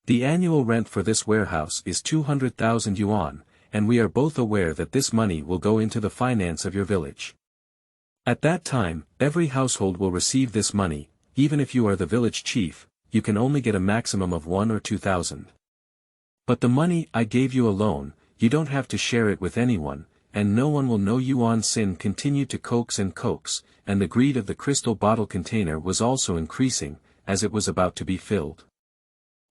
The annual rent for this warehouse is 200,000 yuan, and we are both aware that this money will go into the finance of your village. At that time, every household will receive this money. Even if you are the village chief, you can only get a maximum of 1 or 2,000. But the money I gave you alone, you don't have to share it with anyone, and no one will know. Yuan Xin continued to coax and coax, and the greed of the crystal bottle container was also increasing, as it was about to be filled.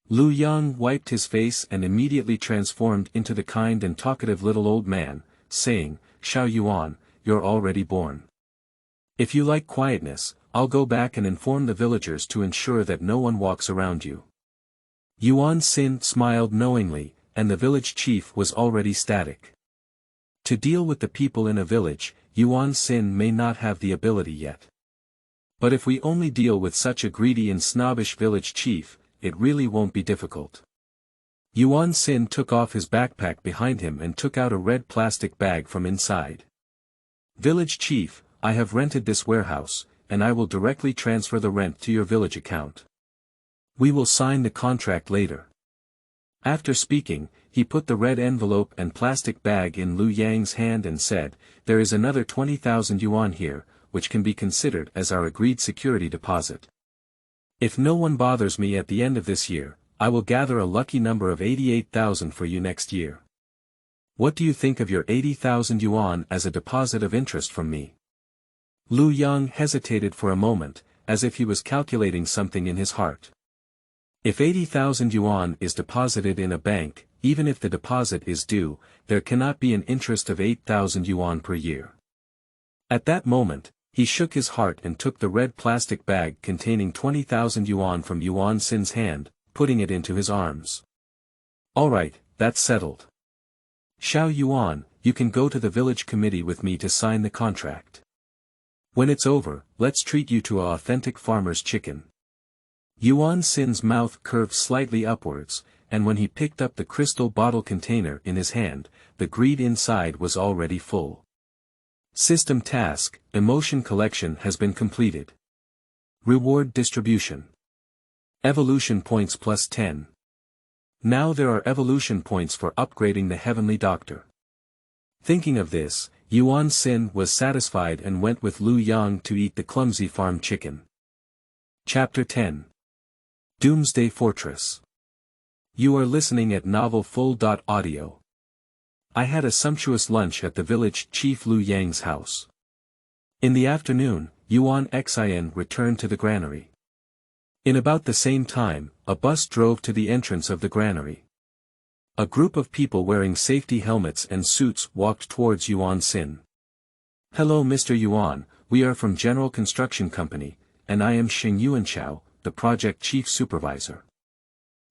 Lu Yang wiped his face and immediately transformed into the kind and talkative little old man, saying, Xiao Yuan, you're already born. If you like quietness, I'll go back and inform the villagers to ensure that no one walks around you. Yuan Xin smiled knowingly, and the village chief was already static. To deal with the people in a village, Yuan Xin may not have the ability yet. But if we only deal with such a greedy and snobbish village chief, it really won't be difficult. Yuan Xin took off his backpack behind him and took out a red plastic bag from inside. Village chief, I have rented this warehouse, and I will directly transfer the rent to your village account. We will sign the contract later. After speaking, he put the red envelope and plastic bag in Lu Yang's hand and said, there is another 20,000 yuan here, which can be considered as our agreed security deposit. If no one bothers me at the end of this year, I will gather a lucky number of 88,000 for you next year. What do you think of your 80,000 yuan as a deposit of interest from me? Lu Yang hesitated for a moment, as if he was calculating something in his heart. If 80,000 yuan is deposited in a bank, even if the deposit is due, there cannot be an interest of 8,000 yuan per year. At that moment, he shook his heart and took the red plastic bag containing 20,000 yuan from Yuan Xin's hand, putting it into his arms. Alright, that's settled. Xiao Yuan, you can go to the village committee with me to sign the contract. When it's over, let's treat you to a authentic farmer's chicken. Yuan Xin's mouth curved slightly upwards, and when he picked up the crystal bottle container in his hand, the greed inside was already full. System task, emotion collection has been completed. Reward distribution. Evolution points plus 10. Now there are evolution points for upgrading the Heavenly Doctor. Thinking of this, Yuan Xin was satisfied and went with Lu Yang to eat the clumsy farm chicken. Chapter 10. Doomsday Fortress. You are listening at Novel Full.audio. I had a sumptuous lunch at the village chief Lu Yang's house. In the afternoon, Yuan Xian returned to the granary. In about the same time, a bus drove to the entrance of the granary. A group of people wearing safety helmets and suits walked towards Yuan Xin. Hello Mr. Yuan, we are from General Construction Company, and I am Xing Yuanchao, the project chief supervisor.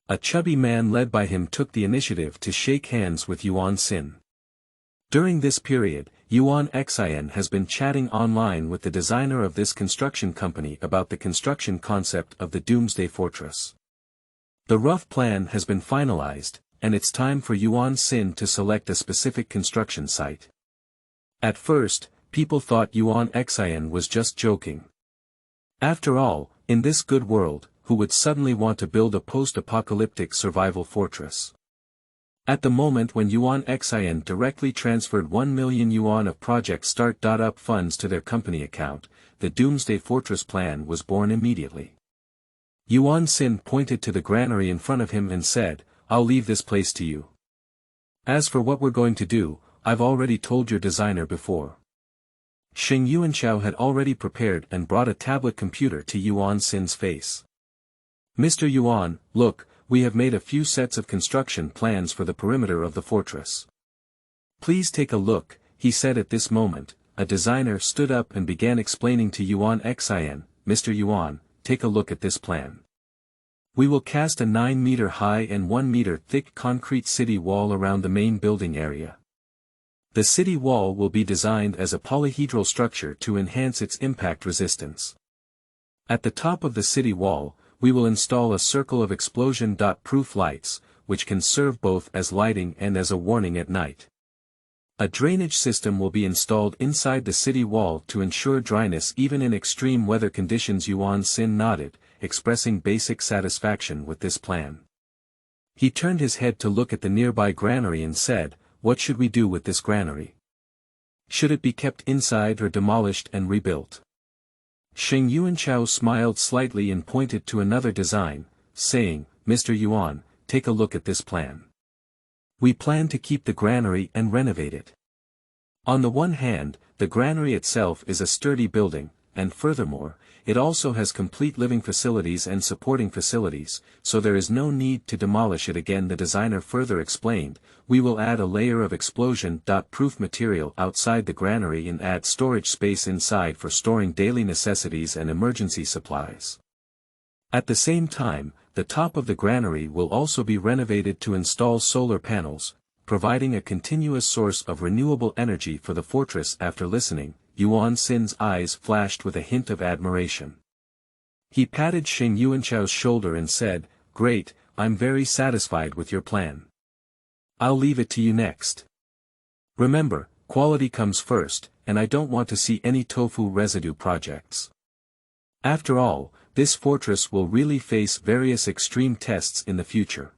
A chubby man led by him took the initiative to shake hands with Yuan Xin. During this period, Yuan Xian has been chatting online with the designer of this construction company about the construction concept of the Doomsday Fortress. The rough plan has been finalized, and it's time for Yuan Xin to select a specific construction site. At first, people thought Yuan Xian was just joking. After all, in this good world, who would suddenly want to build a post-apocalyptic survival fortress? At the moment when Yuan Xin directly transferred 1 million yuan of Project Start.Up funds to their company account, the Doomsday Fortress plan was born immediately. Yuan Xin pointed to the granary in front of him and said, "I'll leave this place to you. As for what we're going to do, I've already told your designer before." Xing Yuanchao had already prepared and brought a tablet computer to Yuan Xin's face. "Mr. Yuan, look, we have made a few sets of construction plans for the perimeter of the fortress. Please take a look," he said. At this moment, a designer stood up and began explaining to Yuan Xin, "Mr. Yuan, take a look at this plan. We will cast a 9-meter high and 1-meter thick concrete city wall around the main building area. The city wall will be designed as a polyhedral structure to enhance its impact resistance. At the top of the city wall, we will install a circle of explosion-proof lights, which can serve both as lighting and as a warning at night. A drainage system will be installed inside the city wall to ensure dryness even in extreme weather conditions." Yuan Xin nodded, expressing basic satisfaction with this plan. He turned his head to look at the nearby granary and said, "What should we do with this granary? Should it be kept inside or demolished and rebuilt?" Xing Yuanchao smiled slightly and pointed to another design, saying, "Mr. Yuan, take a look at this plan. We plan to keep the granary and renovate it. On the one hand, the granary itself is a sturdy building, and furthermore, it also has complete living facilities and supporting facilities, so there is no need to demolish it again." The designer further explained, "We will add a layer of explosion-proof material outside the granary and add storage space inside for storing daily necessities and emergency supplies. At the same time, the top of the granary will also be renovated to install solar panels, providing a continuous source of renewable energy for the fortress." After listening, Yuan Xin's eyes flashed with a hint of admiration. He patted Xing Yuanchao's shoulder and said, "Great, I'm very satisfied with your plan. I'll leave it to you next. Remember, quality comes first, and I don't want to see any tofu residue projects. After all, this fortress will really face various extreme tests in the future."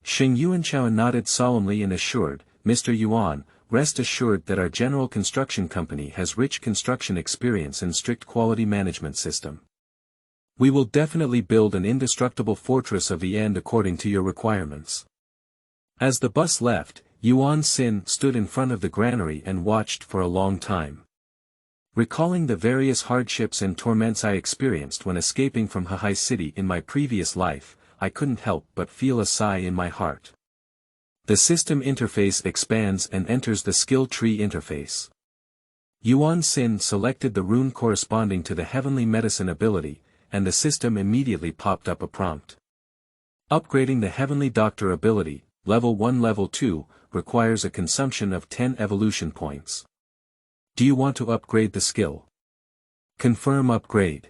Xing Yuanchao nodded solemnly and assured, "Mr. Yuan, rest assured that our general construction company has rich construction experience and strict quality management system. We will definitely build an indestructible fortress of the end according to your requirements." As the bus left, Yuan Xin stood in front of the granary and watched for a long time. Recalling the various hardships and torments I experienced when escaping from Hahai City in my previous life, I couldn't help but feel a sigh in my heart. The system interface expands and enters the skill tree interface. Yuan Xin selected the rune corresponding to the heavenly medicine ability, and the system immediately popped up a prompt. Upgrading the heavenly doctor ability, level 1 level 2, requires a consumption of 10 evolution points. Do you want to upgrade the skill? Confirm upgrade.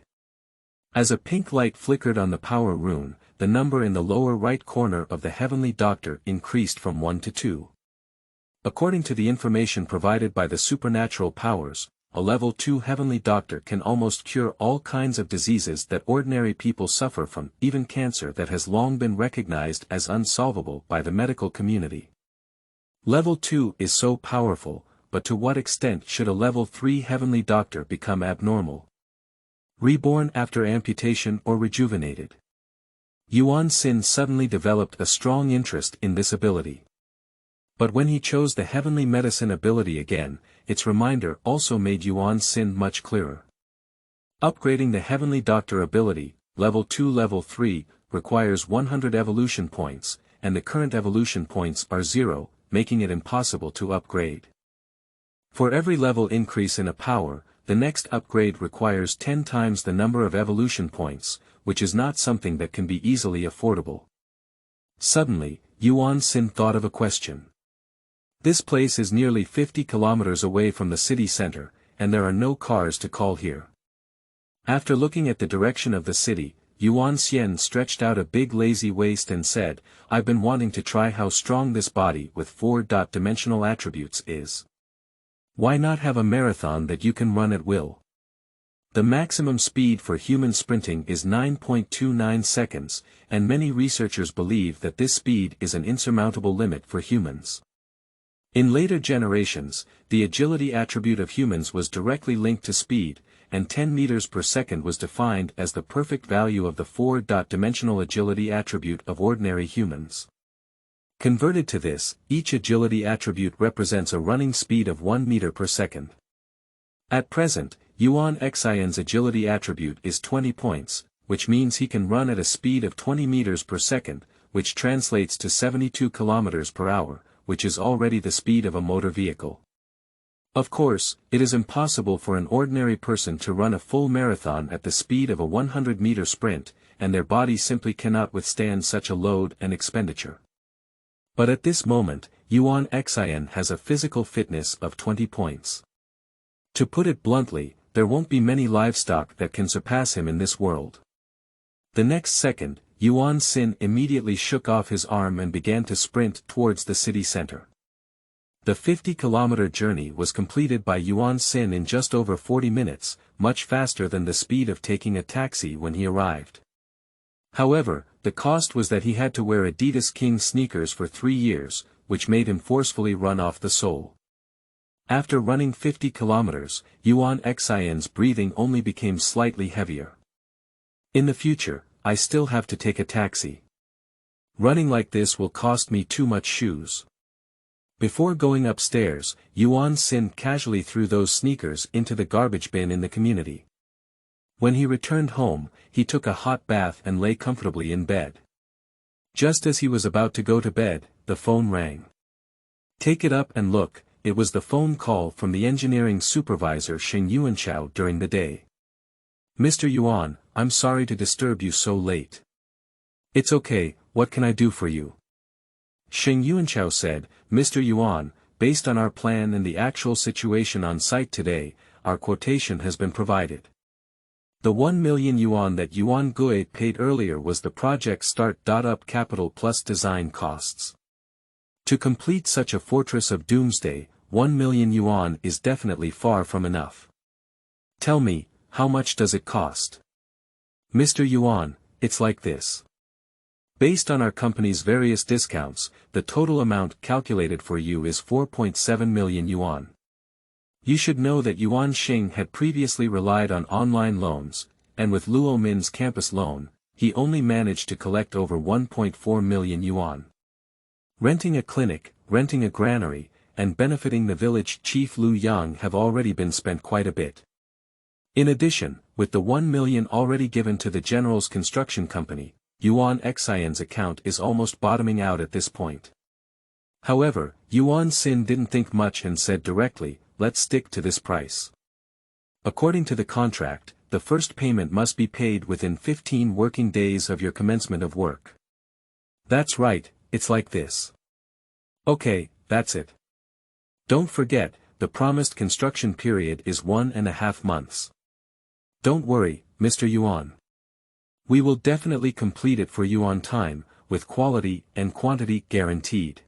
As a pink light flickered on the power rune, the number in the lower right corner of the heavenly doctor increased from 1 to 2. According to the information provided by the supernatural powers, a level 2 heavenly doctor can almost cure all kinds of diseases that ordinary people suffer from, even cancer that has long been recognized as unsolvable by the medical community. Level 2 is so powerful, but to what extent should a level 3 heavenly doctor become abnormal? Reborn after amputation or rejuvenated? Yuan Xin suddenly developed a strong interest in this ability. But when he chose the heavenly medicine ability again, its reminder also made Yuan Xin much clearer. Upgrading the heavenly doctor ability, level 2 level 3, requires 100 evolution points, and the current evolution points are 0, making it impossible to upgrade. For every level increase in a power, the next upgrade requires 10 times the number of evolution points, which is not something that can be easily affordable. Suddenly, Yuan Xin thought of a question. This place is nearly 50 kilometers away from the city center, and there are no cars to call here. After looking at the direction of the city, Yuan Xian stretched out a big lazy waist and said, "I've been wanting to try how strong this body with 4-dimensional attributes is. Why not have a marathon that you can run at will? The maximum speed for human sprinting is 9.29 seconds, and many researchers believe that this speed is an insurmountable limit for humans. In later generations, the agility attribute of humans was directly linked to speed, and 10 meters per second was defined as the perfect value of the four-dimensional agility attribute of ordinary humans. Converted to this, each agility attribute represents a running speed of 1 meter per second. At present, Yuan Xian's agility attribute is 20 points, which means he can run at a speed of 20 meters per second, which translates to 72 kilometers per hour, which is already the speed of a motor vehicle. Of course, it is impossible for an ordinary person to run a full marathon at the speed of a 100-meter sprint, and their body simply cannot withstand such a load and expenditure. But at this moment, Yuan Xian has a physical fitness of 20 points. To put it bluntly, there won't be many livestock that can surpass him in this world. The next second, Yuan Xin immediately shook off his arm and began to sprint towards the city center. The 50-kilometer journey was completed by Yuan Xin in just over 40 minutes, much faster than the speed of taking a taxi when he arrived. However, the cost was that he had to wear Adidas King sneakers for 3 years, which made him forcefully run off the sole. After running 50 kilometers, Yuan Xian's breathing only became slightly heavier. In the future, I still have to take a taxi. Running like this will cost me too much shoes. Before going upstairs, Yuan Xin casually threw those sneakers into the garbage bin in the community. When he returned home, he took a hot bath and lay comfortably in bed. Just as he was about to go to bed, the phone rang. Take it up and look. It was the phone call from the engineering supervisor Sheng Yuanchao during the day. Mr. Yuan, I'm sorry to disturb you so late. It's okay, what can I do for you? Sheng Yuanchao said, Mr. Yuan, based on our plan and the actual situation on site today, our quotation has been provided. The 1 million yuan that Yuan Gui paid earlier was the project start-up capital plus design costs. To complete such a fortress of Doomsday, 1 million yuan is definitely far from enough. Tell me, how much does it cost? Mr. Yuan, it's like this. Based on our company's various discounts, the total amount calculated for you is 4.7 million yuan. You should know that Yuan Xing had previously relied on online loans, and with Luo Min's campus loan, he only managed to collect over 1.4 million yuan. Renting a clinic, renting a granary, and benefiting the village chief Lu Yang have already been spent quite a bit. In addition, with the 1 million already given to the general's construction company, Yuan Xian's account is almost bottoming out at this point. However, Yuan Xin didn't think much and said directly, let's stick to this price. According to the contract, the first payment must be paid within 15 working days of your commencement of work. That's right, it's like this. Okay, that's it. Don't forget, the promised construction period is 1.5 months. Don't worry, Mr. Yuan. We will definitely complete it for you on time, with quality and quantity guaranteed.